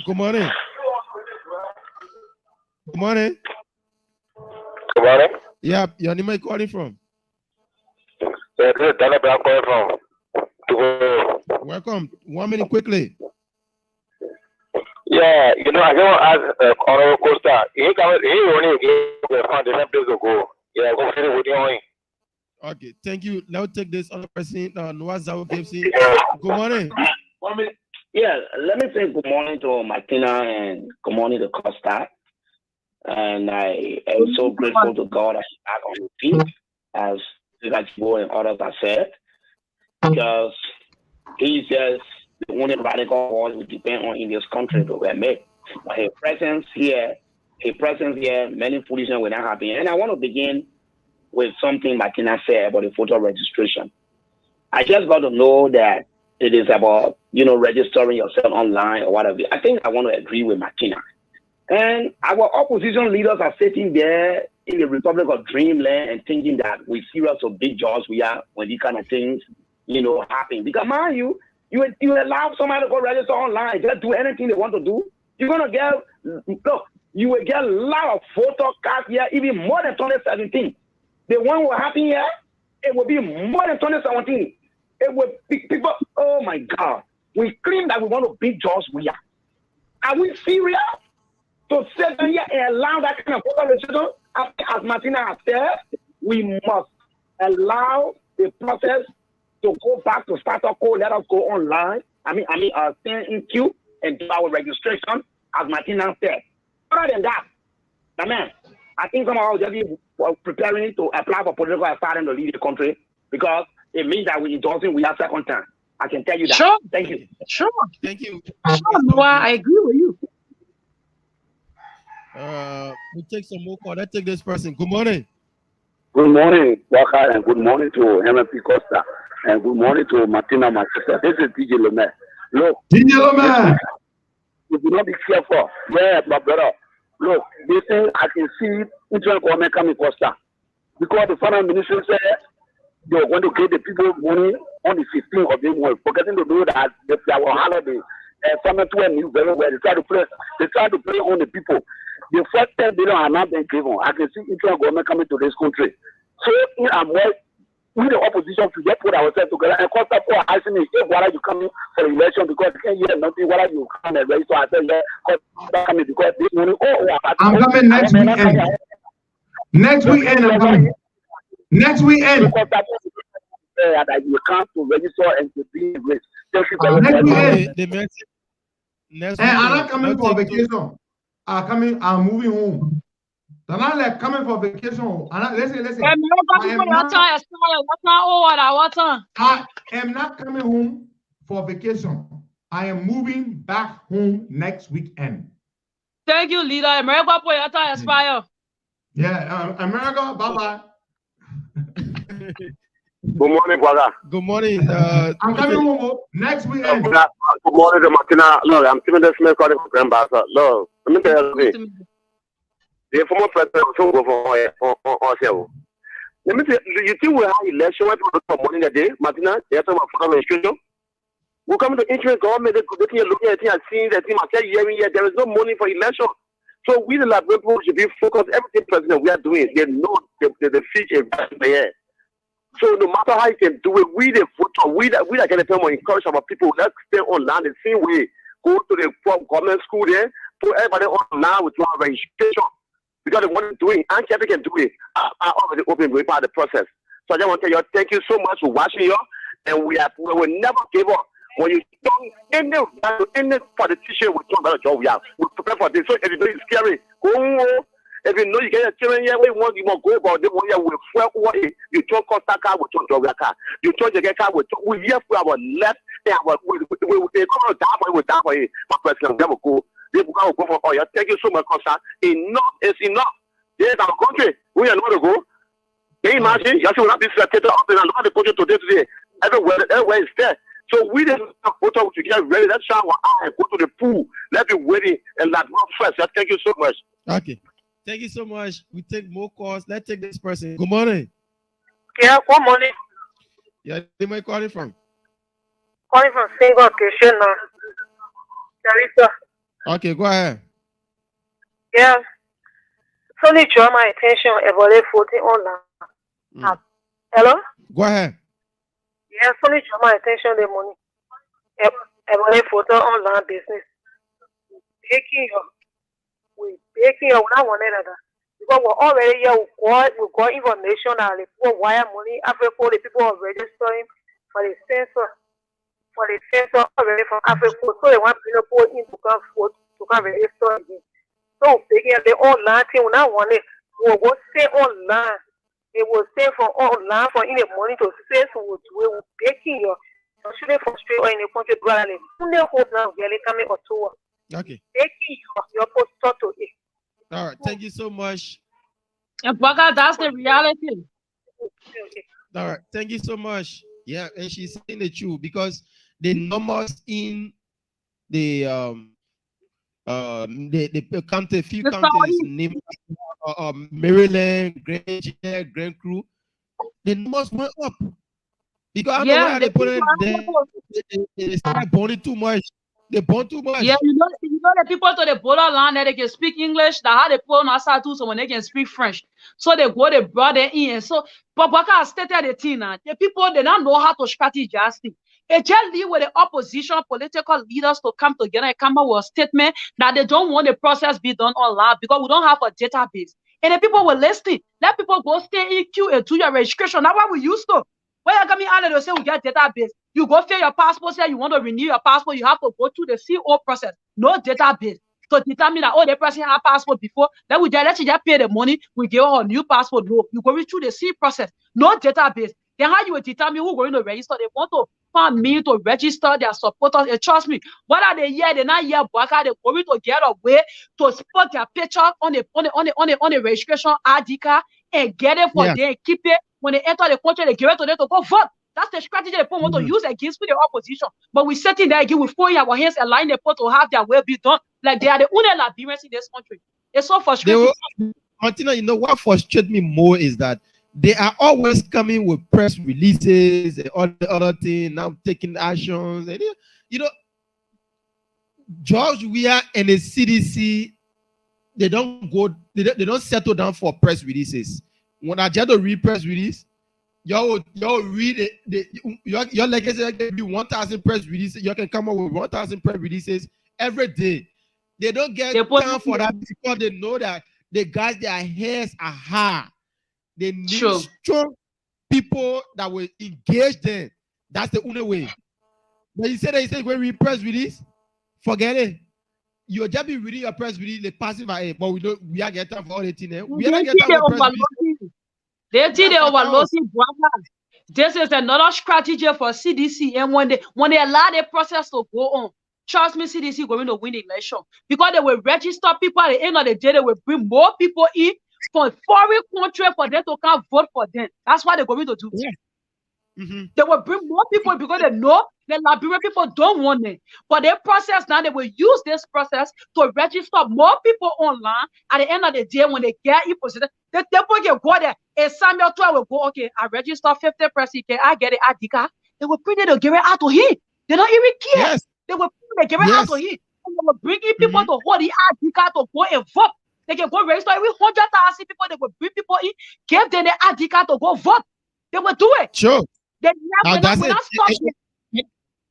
Good morning. Good morning.
Good morning.
Yeah, your name is calling from. Welcome. 1 minute quickly.
Yeah, you know, I don't ask Costa. He only found different place to go. Yeah, go finish with you.
Okay, thank you. Now take this other person, Noah Zao Gibson. Good morning.
1 minute. Yeah, let me say good morning to Martina and good morning to Costa. And I am so grateful to God that he's back on his feet, as Sika and others have said, because he's just the only radical voice we depend on in this country to make. But his presence here, many foolishness will not happen. And I want to begin with something Martina said about the photo registration. I just got to know that it is about, you know, registering yourself online or whatever. I think I want to agree with Martina. And our opposition leaders are sitting there in the Republic of Dreamland and thinking that we serious or big jobs we are when these kind of things, you know, happen. Because mind you allow somebody to go register online, just do anything they want to do. You're gonna get you will get a lot of photo cards here, even more than 2017. The one will happen here, it will be more than 2017. It will be people. Oh my God, we claim that we want to beat jobs we are. Are we serious? To sit here and allow that kind of photo registration, as Martina has said, we must allow the process to go back to status quo. Let us go online. Stand in queue and do our registration, as Martina said. Other than that, man, I think some of us just preparing to apply for political asylum to leave the country because it means that we have second time. I can tell you that.
Sure.
Thank you.
Sure.
Thank you.
Sure, Noah, I agree with you.
We take some more call. Let's take this person. Good morning.
Good morning, Walker, and good morning to MFP Costa, and good morning to Martina, my sister. This is DJ Lomé. Look,
DJ Lomé.
You do not be careful. Yeah, my brother. Look, this thing I can see interim government coming Costa because the finance minister said they were going to give the people money on the 15th of the month, forgetting to do that they were holiday. And someone to knew very well. They try to play on the people. The first 10 billion are not being given. I can see interim government coming to this country. So we the opposition to get put ourselves together and Costa for asking me if whether you coming for election because you can't hear nothing, whether you come and raise. So I said, yeah, Costa coming because this money.
I'm coming next weekend. Next weekend I'm coming. Next weekend.
That you come to register and to be raised. Thank you very much.
And I'm not coming for vacation. I'm moving home. I'm not like coming for vacation. Listen. I am not coming home for vacation. I am moving back home next weekend.
Thank you, leader. America for your time expire.
Yeah, America, bye-bye.
Good morning, brother.
Good morning.
I'm coming home next weekend.
Good morning, Martina. Look, I'm Timothy Smith calling from Grand Bassa. Look, let me tell you, the former president will go for show. Let me tell you, you think we have election where people come morning a day, Martina? There's some for registration. We come to interest government, they looking at it and seeing that there is no money for election. So we the Liberian people should be focused. Everything president we are doing, they know the future is there. So no matter how you can do it, we the voter, we that get the time encourage our people. Let's stay online the same way. Go to the government school there, put everybody online with our registration. Because the one doing and Kevin can do it. I already open way part of the process. So I just want to tell you thank you so much for watching you, and we will never give up. When you don't any politician will talk about a job we prepare for this. So if you know it's scary, go. If you know you get a children here, we want you more go about the one with fuel away. You talk Costa car, we talk Joga car. You talk the car, we hear for our left and our we go down with that way. My president never go. They will go for oil. Thank you so much, Costa. Enough is enough. There's our country. We are not to go. Can you imagine? You should not be spectator up and look at the country today. Everywhere is there. So we didn't photo to get ready. Let's shower and go to the pool. Let's be ready and let go first. Thank you so much.
Okay. Thank you so much. We take more calls. Let's take this person. Good morning.
Yeah, good morning.
Yeah, where am I calling from?
Calling from single occasion now. Teresa.
Okay, go ahead.
Yeah. So they draw my attention about the voting online. Hello?
Go ahead.
Yeah, so they draw my attention the money. About the voting online business. We're baking your one another. Because we're already here, we got information and the people wire money. Africa, the people are registering for the census already from Africa. So they want people in to come vote, to come register again. So baking the online thing, we now want it. We will say online. It will say from online for in the money to say so we're baking your shouldn't frustrate or in the country brotherly. Who never hope now really coming or two.
Okay.
Baking your post to it.
All right. Thank you so much.
And Baka, that's the reality.
All right. Thank you so much. Yeah, and she's saying the truth because the numbers in the county, few counties, Maryland, Grand Crew, the numbers went up. Because I don't know why they put it there. They start burning too much. They burn too much.
Yeah, you know the people to the borderland that they can speak English, that how they put on outside too, so when they can speak French. So they go, they brought them in. So, but Baka stated the thing now. The people, they don't know how to strategize things. It just leave with the opposition political leaders to come together and come up with a statement that they don't want the process be done online because we don't have a database. And the people were listening. Let people go stay in queue and do your registration. That's what we used to. When you come in and they say we get database, you go fill your passport, say you want to renew your passport, you have to go through the CO process. No database. To determine that, oh, the person had passport before, then we just let you just pay the money, we give her a new passport. No, you go through the C process. No database. Then how you will determine who's going to register? They want to find me to register their supporters. And trust me, what are they here? They're not here, Baka. They're going to get a way to spot their picture on the registration ID card and get it for them, keep it. When they enter the country, they give it to them to go vote. That's the strategy they want to use against the opposition. But we sitting there again, we fold our hands and line the pot to have their will be done. Like they are the only Liberians in this country. It's so frustrating.
Martina, you know what frustrates me more is that they are always coming with press releases and all the other things, now taking actions. And, you know, George Weah and the CDC, they don't settle down for press releases. When I just read press release, y'all read it. Your legacy can be 1,000 press releases. You can come up with 1,000 press releases every day. They don't get time for that because they know that the guys, their heads are high. They need strong people that will engage them. That's the only way. But you say that you're going to read press release, forget it. You'll just be reading your press release, they pass it by, but we are getting time for all the things. We are not getting time for press release.
They did the overloading. This is another strategy for CDC. And when they allow the process to go on, trust me, CDC going to win the election because they will register people at the end of the day. They will bring more people in from foreign country for them to come vote for them. That's what they're going to do.
Yeah.
They will bring more people because they know the Liberian people don't want it. But their process now, they will use this process to register more people online. At the end of the day, when they get in position, the people can go there. And Samuel 12 will go, okay, I register 50 person. Can I get it at Dika? They will bring it to give it out to him. They don't even care.
Yes.
They will bring it, give it out to him. And they will bring in people to hold the at Dika to go and vote. They can go register every 100,000 people. They will bring people in, give them the at Dika to go vote. They will do it.
Sure.
They
Now that's it.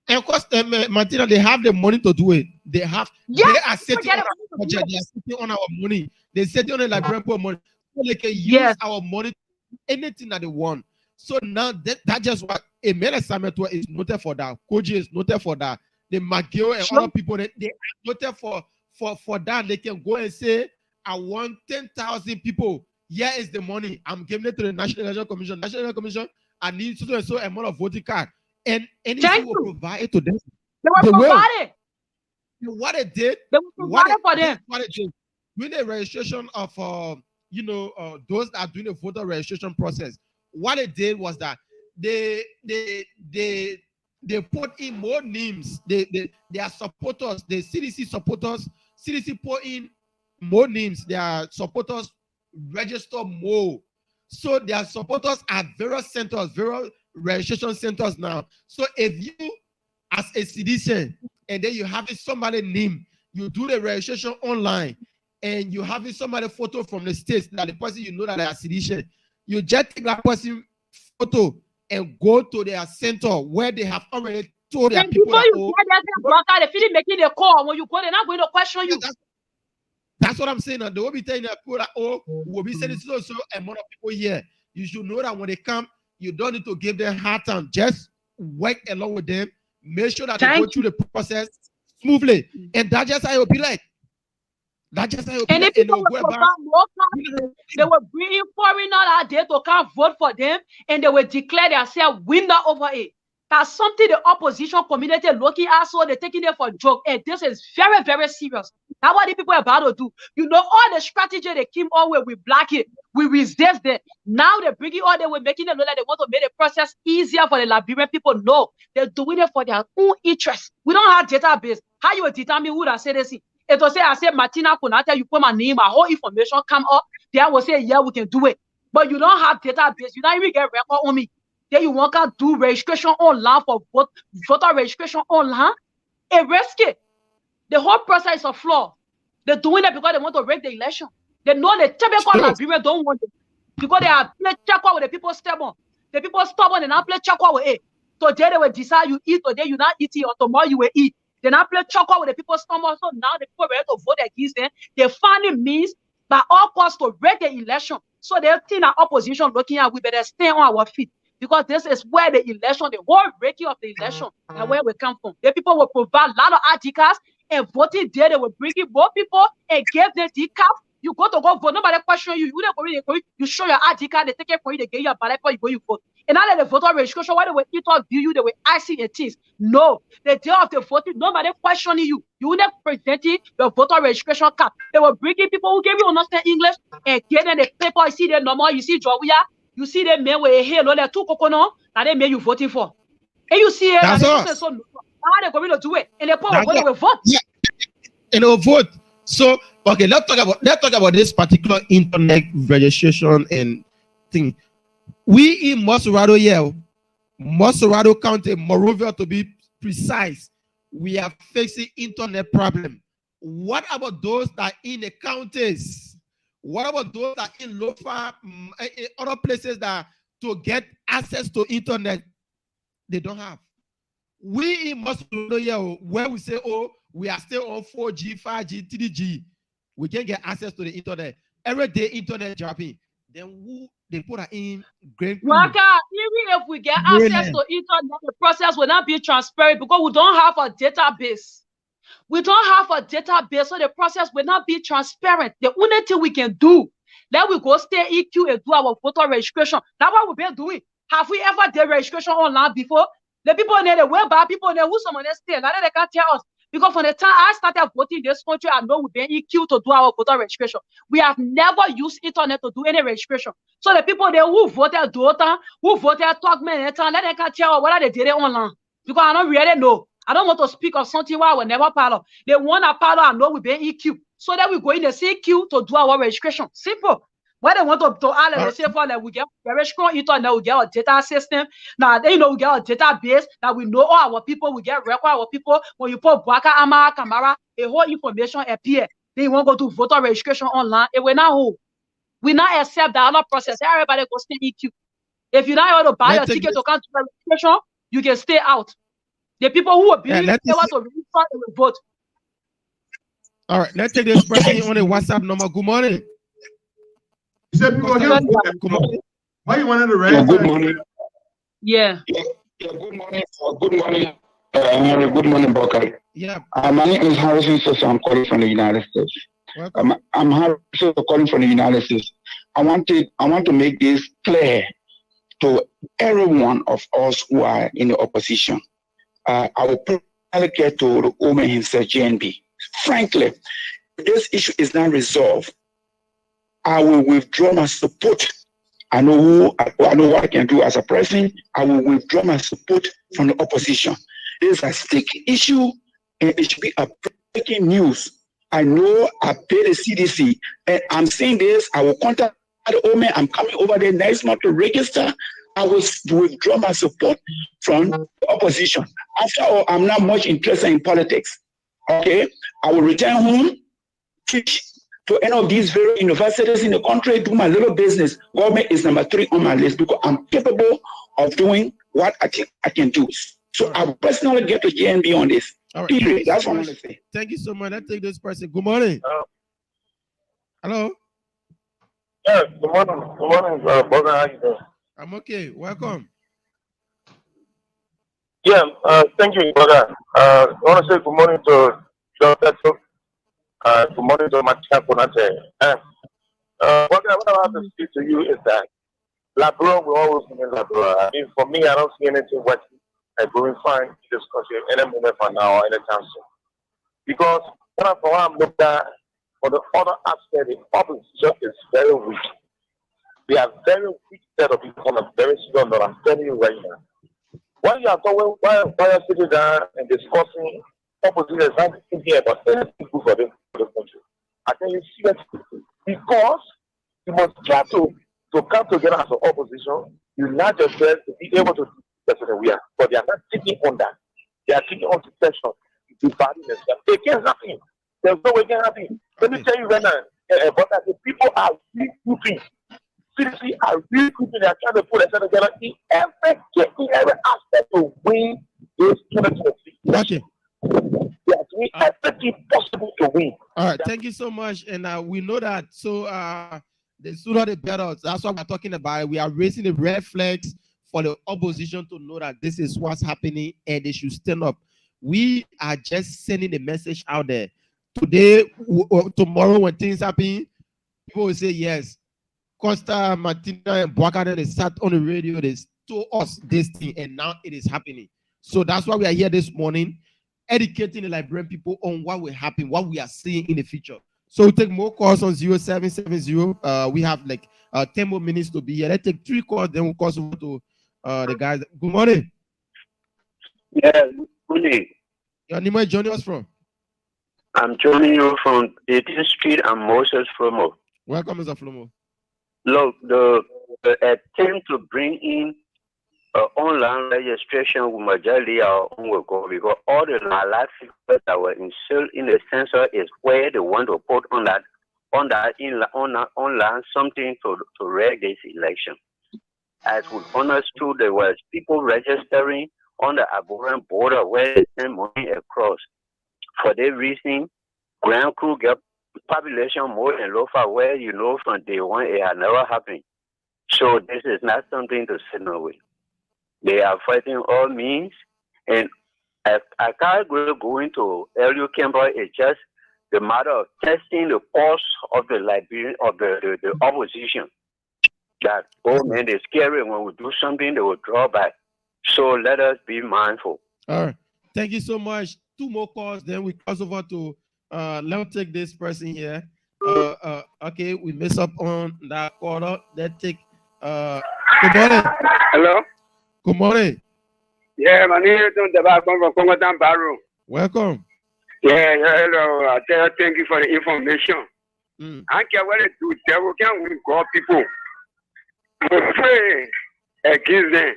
And of course, Martina, they have the money to do it. They have. They are sitting on our budget. They are sitting on our money. They sitting on the Liberian money. So they can use our money to do anything that they want. So now that just what Emele Sametua is noted for that. Koji is noted for that. The Magio and other people they are noted for that. They can go and say, I want 10,000 people. Here is the money. I'm giving it to the National Election Commission. National Election Commission, I need so and so amount of voting card. And anything will provide it to them.
They will provide it.
What it did,
they will provide it for them.
What it did, doing the registration of those that are doing the voter registration process, what it did was that they put in more names. Their supporters, the CDC supporters, CDC put in more names. Their supporters register more. So their supporters are various centers, various registration centers now. So if you, as a citizen, and then you have somebody name, you do the registration online, and you have somebody photo from the states that the person you know that they are citizen, you just take that person photo and go to their center where they have already told their people.
Before you get there, they finish making a call. When you go, they're not going to question you.
That's what I'm saying. They will be telling people that, we'll be sending so amount of people here. You should know that when they come, you don't need to give them hard time. Just work along with them. Make sure that they go through the process smoothly. And that's just how it will be like. That's just how it will be like.
They will bring in foreigners out there to come vote for them, and they will declare themselves winner over it. That's something the opposition community looking at, so they're taking it for a joke. And this is very, very serious. That's what the people are about to do. You know, all the strategy they came on with, we block it. We resist it. Now they're bringing all they were making it know that they want to make the process easier for the Liberian people. No, they're doing it for their own interest. We don't have database. How you will determine who that say this? It will say, I say, Martina Konate, you put my name, my whole information come up. They will say, yeah, we can do it. But you don't have database. You don't even get record on me. Then you want to do registration online for voter registration online. It's risky. The whole process is a flaw. They're doing it because they want to rig the election. They know the typical Liberians don't want it. Because they are play chakwa with the people stubborn. The people stubborn and now play chakwa with it. Today they will decide you eat, today you not eat it, or tomorrow you will eat. They now play chakwa with the people stubborn. So now the people ready to vote against them. They find it means by all costs to rig the election. So they think our opposition looking at, we better stay on our feet. Because this is where the election, the whole breaking of the election, and where we come from. The people will provide a lot of articles, and voting there, they will bring in more people and give them the card. You go to go vote, nobody question you. You show your ID card, they take it for you, they get your ballot for you, go you vote. And now that the voter registration, why they will interview you, they will ask you things. No, the day of the voting, nobody questioning you. You will not present your voter registration card. They will bring in people who give you understand English and get them the paper. You see the normal, you see Jawia. You see them men with a hair, no, they're two coconut, and they men you voting for. And you see it,
that's
and so how they're going to do it. And the people will vote.
Yeah. And they'll vote. So, okay, let's talk about this particular internet registration and thing. We in Mosorado here, Mosorado County, Monrovia to be precise, we are facing internet problem. What about those that in the counties? What about those that in local other places that to get access to internet they don't have? We in Mosorado where we say, we are still on 4G, 5G, 3G, we can get access to the internet. Every day internet dropping. Then who they put it in great.
Waka, even if we get access to internet, the process will not be transparent because we don't have a database. We don't have a database, so the process will not be transparent. The only thing we can do, then we go stay EQ and do our voter registration. That's what we've been doing. Have we ever done registration online before? The people in there, the web people in there, who someone else stay, now they can't tell us. Because from the time I started voting in this country, I know we've been EQ to do our voter registration. We have never used internet to do any registration. So the people there who voted Dota, who voted Talk Me, let them can tell whether they did it online. Because I don't really know. I don't want to speak of something where I will never part of. The one I part of, I know we've been EQ. So that we go in the CQ to do our registration. Simple. When they want to add and say for that we get very strong internet, we get a data system. Now they know we get a database that we know all our people, we get record our people. When you put Bwaka Amara Camara, a whole information appear. Then you want to go to voter registration online. It will not hold. We not accept that other process. Everybody go stay EQ. If you not able to buy your ticket to come to the registration, you can stay out. The people who will believe they want to register, they will vote.
All right, let's take this person on the WhatsApp number. Good morning.
You said people why you wanted to register?
Good morning.
Yeah.
Good morning. Good morning. Good morning, Bokari.
Yeah.
My name is Harrison Sosa. I'm calling from the United States. I'm Harrison calling from the United States. I want to make this clear to every one of us who are in the opposition. I will personally get to the woman himself, JNB. Frankly, if this issue is not resolved, I will withdraw my support. I know what I can do as a president. I will withdraw my support from the opposition. This is a sticky issue, and it should be a breaking news. I know I pay the CDC, and I'm saying this. I will contact the woman. I'm coming over there next month to register. I will withdraw my support from the opposition. After all, I'm not much interested in politics. Okay, I will return home, teach to any of these very universities in the country, do my little business. Government is number 3 on my list because I'm capable of doing what I think I can do. So I will personally get to JNB on this.
All right.
Period. That's what I want to say.
Thank you so much. Let's take this person. Good morning. Hello.
Yeah, good morning. Good morning, brother. How you doing?
I'm okay. Welcome.
Yeah, thank you, brother. I want to say good morning to Dr. Good morning to Matia Konate. What I have to speak to you is that Labrador will always be in Labrador. I mean, for me, I don't see anything what I going fine in this country any moment from now or anytime soon. Because what I'm looking at, for the other aspect, the opposition is very weak. They are very weak set of people on a very strong note. I'm telling you right now. While you are talking, while you're sitting down and discussing opposition is not thinking about anything good for this country. I tell you seriously, because you must try to come together as an opposition, unite yourself to be able to do better we are. But they are not taking on that. They are taking on secession, dividing themselves. They can't happen. There's no way it can happen. Let me tell you right now, but the people are regrouping. Seriously, are regrouping. They are trying to put themselves together in every aspect to win this 2023.
Okay.
They are doing everything possible to win.
All right, thank you so much. And we know that. So the sooner the better. That's what we're talking about. We are raising the red flags for the opposition to know that this is what's happening and they should stand up. We are just sending a message out there. Today or tomorrow when things happen, people will say, yes, Costa, Martina, and Bwaka, they sat on the radio, they told us this thing, and now it is happening. So that's why we are here this morning, educating the Liberian people on what will happen, what we are seeing in the future. So we'll take more calls on 0770. We have like 10 more minutes to be here. Let's take 3 calls, then we'll call over to the guys. Good morning.
Yeah, good morning.
Your name is joining us from?
I'm joining you from 18th Street and Moses Flomo.
Welcome, Mr. Flomo.
Look, the attempt to bring in online registration with majority are on go because all the live figures that were inserted in the census is where they want to put on that online something to reg this election. As we understood, there was people registering on the Ivorian border where they send money across. For that reason, Grand Crew get population more than Lofa, where you know from day one it had never happened. So this is not something to sit no with. They are fighting all means, and I can't agree going to LU Campbell. It's just the matter of testing the course of the Liberian of the opposition. That man is scary. When we do something, they will draw back. So let us be mindful.
All right. Thank you so much. 2 more calls, then we cross over to let's take this person here. Okay, we mess up on that caller. Let's take good morning.
Hello.
Good morning.
Yeah, my name is from Congo Baro.
Welcome.
Yeah, hello. I tell you, thank you for the information. I can't wait to tell you, can we call people? We pray against them.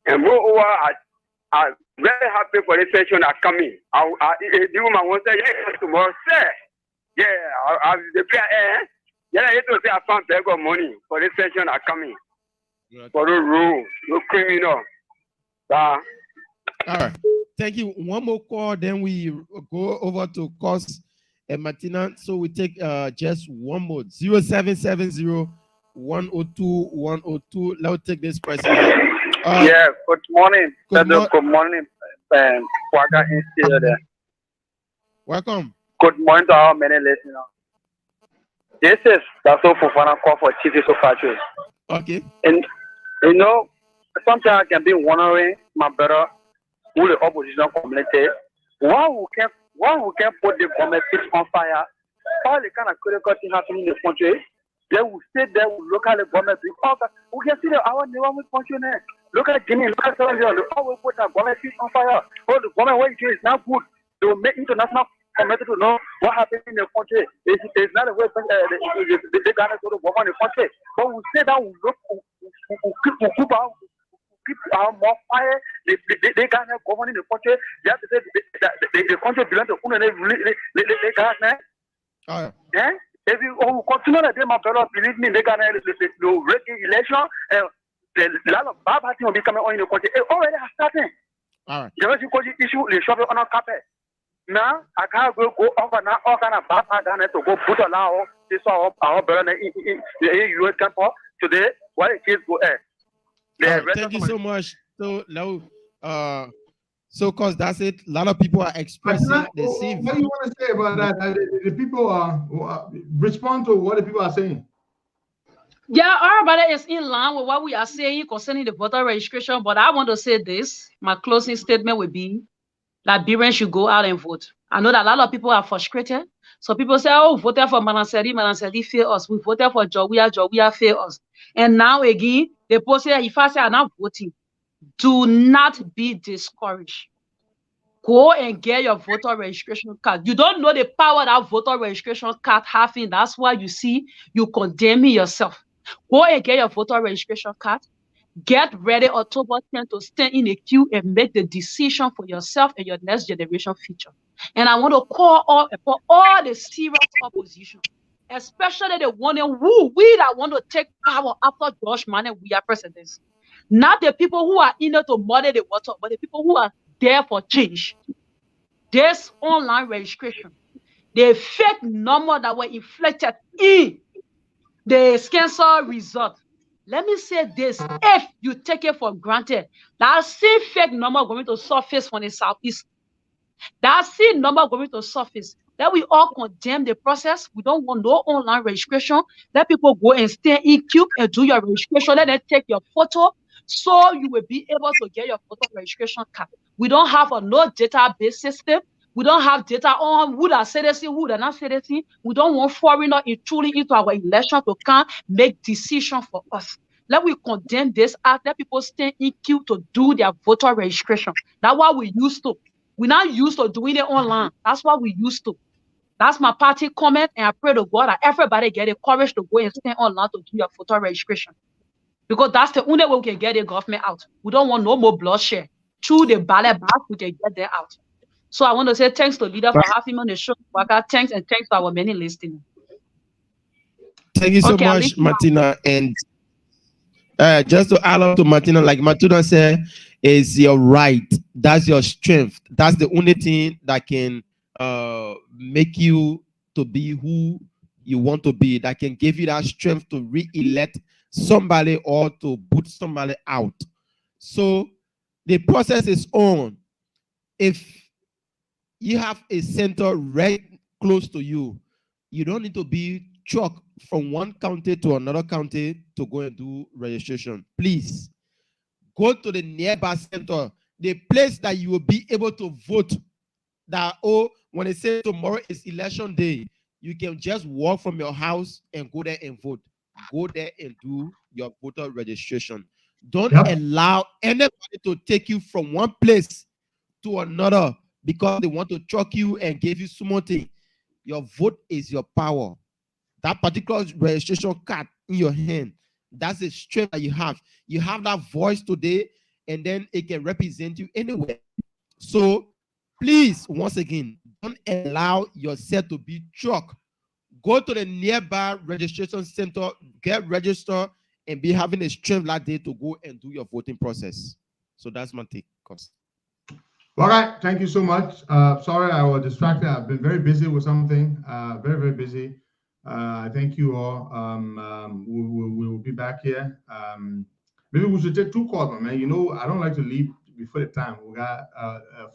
And moreover, I'm very happy for this session that's coming. The woman wants to say, yes, tomorrow, sir. Yeah, I'll pray. Yeah, I need to say I found bag of money for this session that's coming. For the rule, no criminal.
All right. Thank you. One more call, then we go over to Costa and Martina. So we take just one more. 0770 102 102. Let's take this person.
Yeah, good morning. Good morning, Quagga Institute there.
Welcome.
Good morning to our many listeners. This is Daso Fofana call for Chief Factory.
Okay.
And you know, sometimes I can be wondering, my brother, who the opposition community, why we can put the government on fire? All the kind of critical things happening in the country, they will stay there, will look at the government. We can see our neighborhood country now. Look at Jimmy, look at Solomon, look how we put the government on fire. All the government what it is now good. They will make international community to know what happened in the country. It's not a way they got to go to government in the country. But we say that we look, we keep our more fire. They got no government in the country. They have to say the country belongs to who they got now. Yeah? If you continue like that, my brother, believe me, they got no regular election. The lot of bad things will be coming on in the country. It already has started.
All right.
The issue the shop on our carpet. Now I can't go over now all kind of bad to go put a law. This our brother in the US camp today. Why the kids go air?
Thank you so much. So now, so cause that's it. A lot of people are expressing the same.
What do you want to say about that? The people respond to what the people are saying.
Yeah, everybody is in line with what we are saying concerning the voter registration. But I want to say this. My closing statement would be Liberians should go out and vote. I know that a lot of people are frustrated. So people say, oh, voted for Mananseli failed us. We voted for Jowia failed us. And now again, they post that if I say I'm not voting, do not be discouraged. Go and get your voter registration card. You don't know the power that voter registration card having. That's why you see you condemning yourself. Go and get your voter registration card. Get ready October 10th to stand in a queue and make the decision for yourself and your next generation future. And I want to call for all the serious opposition, especially the one we that want to take power after George Manning, we are presidents. Not the people who are in it to muddy the water, but the people who are there for change. This online registration, the fake number that were inflected in the cancer result. Let me say this, if you take it for granted, that same fake number going to surface from the southeast. That same number going to surface. That we all condemn the process. We don't want no online registration. Let people go and stay in queue and do your registration. Let them take your photo so you will be able to get your photo registration card. We don't have no database system. We don't have data on who that citizen, who that not citizen. We don't want foreigner intruding into our election to come make decisions for us. Let we condemn this act. Let people stay in queue to do their voter registration. That's what we used to. We're not used to doing it online. That's what we used to. That's my party comment, and I pray to God that everybody get the courage to go and stay online to do your voter registration. Because that's the only way we can get the government out. We don't want no more bloodshed. Through the ballot box, we can get them out. So I want to say thanks to leader for having me on the show. Thanks and thanks to our many listeners.
Thank you so much, Martina. And just to add on to Martina, like Martina said, is your right. That's your strength. That's the only thing that can make you to be who you want to be. That can give you that strength to re-elect somebody or to put somebody out. So the process is on. If you have a center right close to you, you don't need to be trucked from one county to another county to go and do registration. Please go to the nearby center, the place that you will be able to vote that, oh, when they say tomorrow is election day, you can just walk from your house and go there and vote. Go there and do your voter registration. Don't allow anybody to take you from one place to another because they want to truck you and give you something. Your vote is your power. That particular registration card in your hand, that's the strength that you have. You have that voice today, and then it can represent you anywhere. So please, once again, don't allow yourself to be trucked. Go to the nearby registration center, get registered, and be having a strength that day to go and do your voting process. So that's my take, Costa.
All right, thank you so much. Sorry, I was distracted. I've been very busy with something, very, very busy. Thank you all. We will be back here. Maybe we should take 2 calls, man. You know, I don't like to leave before the time. We got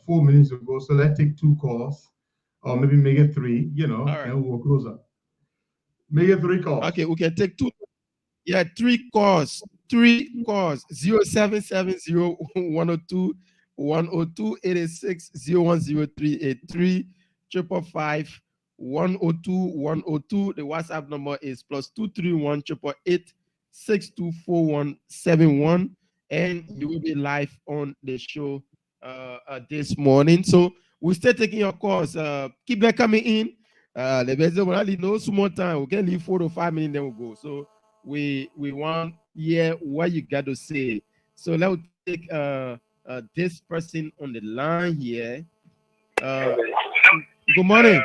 4 minutes to go, so let's take 2 calls, or maybe make it 3, you know, right. And we'll close up. Make it 3 calls.
Okay, we can take 2. Yeah, 3 calls. 3 calls. 0770-102-102 886-01038 555-102-102. The WhatsApp number is +231 888 624171, and you will be live on the show this morning. So we're still taking your calls. Keep them coming in. The best when I know some more time, we can leave 4 to 5 minutes, then we'll go. So we want to hear what you got to say. So let's take this person on the line here. Good morning.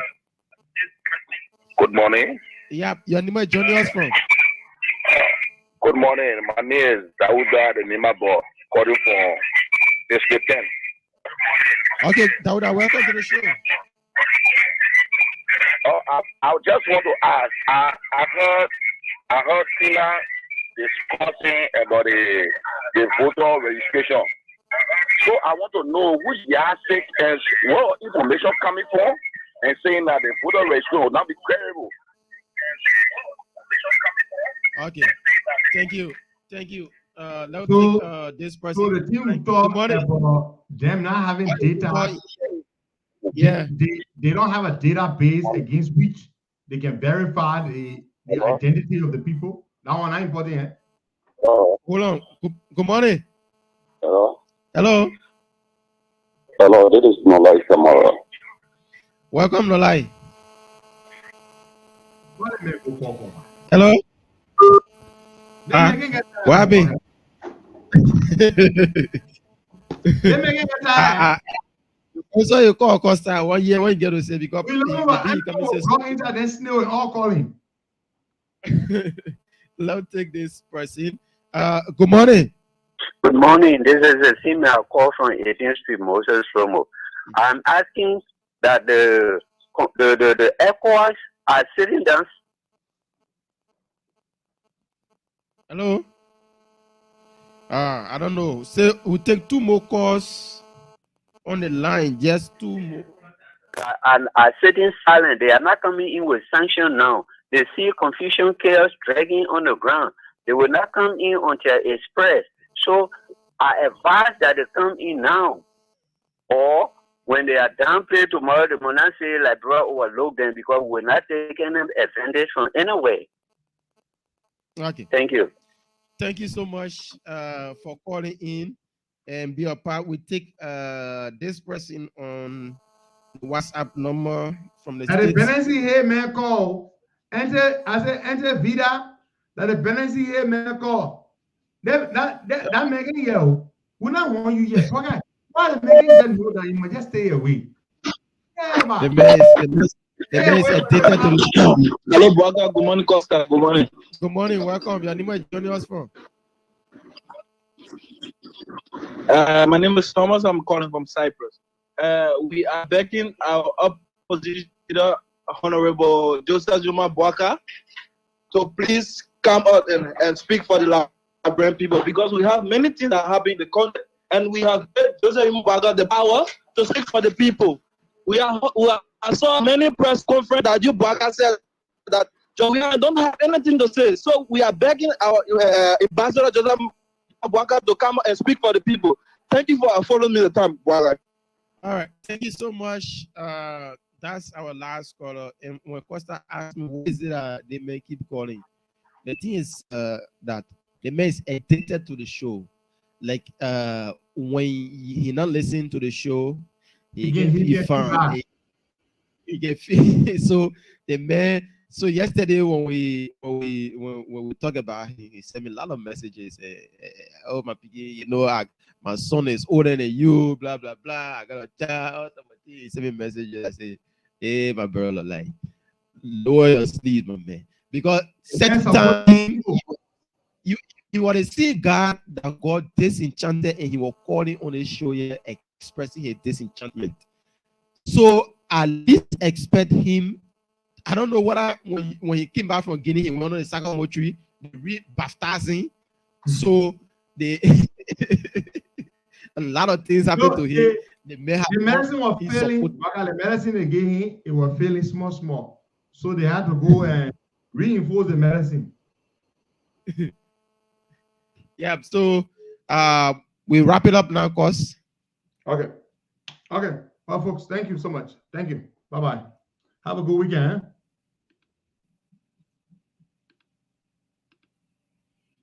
Good morning.
Yeah, your name is joining us from.
Good morning. My name is Dauda, the Nimabo, calling from District 10.
Okay, Dauda, welcome to the show.
Oh, I just want to ask. I heard Tina discussing about the voter registration. So I want to know which yardstick and what information coming from and saying that the voter registration will not be credible.
Okay, thank you. Let's take this person.
So the team talk about them not having data.
Yeah,
they don't have a database against which they can verify the identity of the people. That one not important. Eh?
Hold on. Good morning.
Hello.
Hello.
Hello, this is Nolai Samara.
Welcome, Nolai. Hello. What happened? Also, you call Costa 1 year when you get to say because
all calling.
Let's take this person. Good morning.
Good morning. This is a female call from 18th Street, Moses Romo. I'm asking that the ECOWAS are sitting down.
Hello. I don't know. So we'll take 2 more calls on the line. Just 2 more.
And are sitting silent. They are not coming in with sanction now. They see confusion, chaos dragging on the ground. They will not come in until express. So I advise that they come in now. Or when they are downplayed tomorrow, they will not say Liberia overlook them because we're not taking them advantage from anywhere.
Okay.
Thank you.
Thank you so much for calling in and be a part. We take this person on WhatsApp number from the
States. Benesi here, man, call. Enter Vida. That the Benesi here, man, call. That making you. We not want you yet. Okay. Why the making them know that you must just stay away? Yeah,
the man is addicted to.
Hello, Boga. Good morning, Costa. Good morning.
Good morning. Welcome. Your name is joining us from.
My name is Thomas. I'm calling from Cyprus. We are backing our opposition leader, Honorable Joseph Zuma Boaka. So please come out and speak for the Liberian people because we have many things that happen in the country and we have Joseph Zuma Boaka the power to speak for the people. I saw many press conferences that you Boaka said that Joanna don't have anything to say. So we are begging our ambassador Joseph Boaka to come and speak for the people. Thank you for following me the time, Boaka.
All right. Thank you so much. That's our last caller. And when Costa asked me, what is it they may keep calling? The thing is that the man is addicted to the show. Like when he not listen to the show, he get fun. He get so the man. So yesterday when we talk about him, he sent me a lot of messages. Oh my piggy, you know, my son is older than you. Blah blah blah. I got a child. He sent me messages. I say, hey, my brother, like lower your sleep, my man, because second time you want to see God that got disenchanted and he was calling on his show here expressing his disenchantment. So at least expect him. I don't know what when he came back from Guinea, he went on the Sika Motors, they re-baptizing. So they a lot of things happened to him.
The medicine was failing. The medicine again, it was failing small. So they had to go and reinforce the medicine.
Yeah, so we wrap it up now, cause.
Okay. Well, folks, thank you so much. Thank you. Bye-bye. Have a good weekend.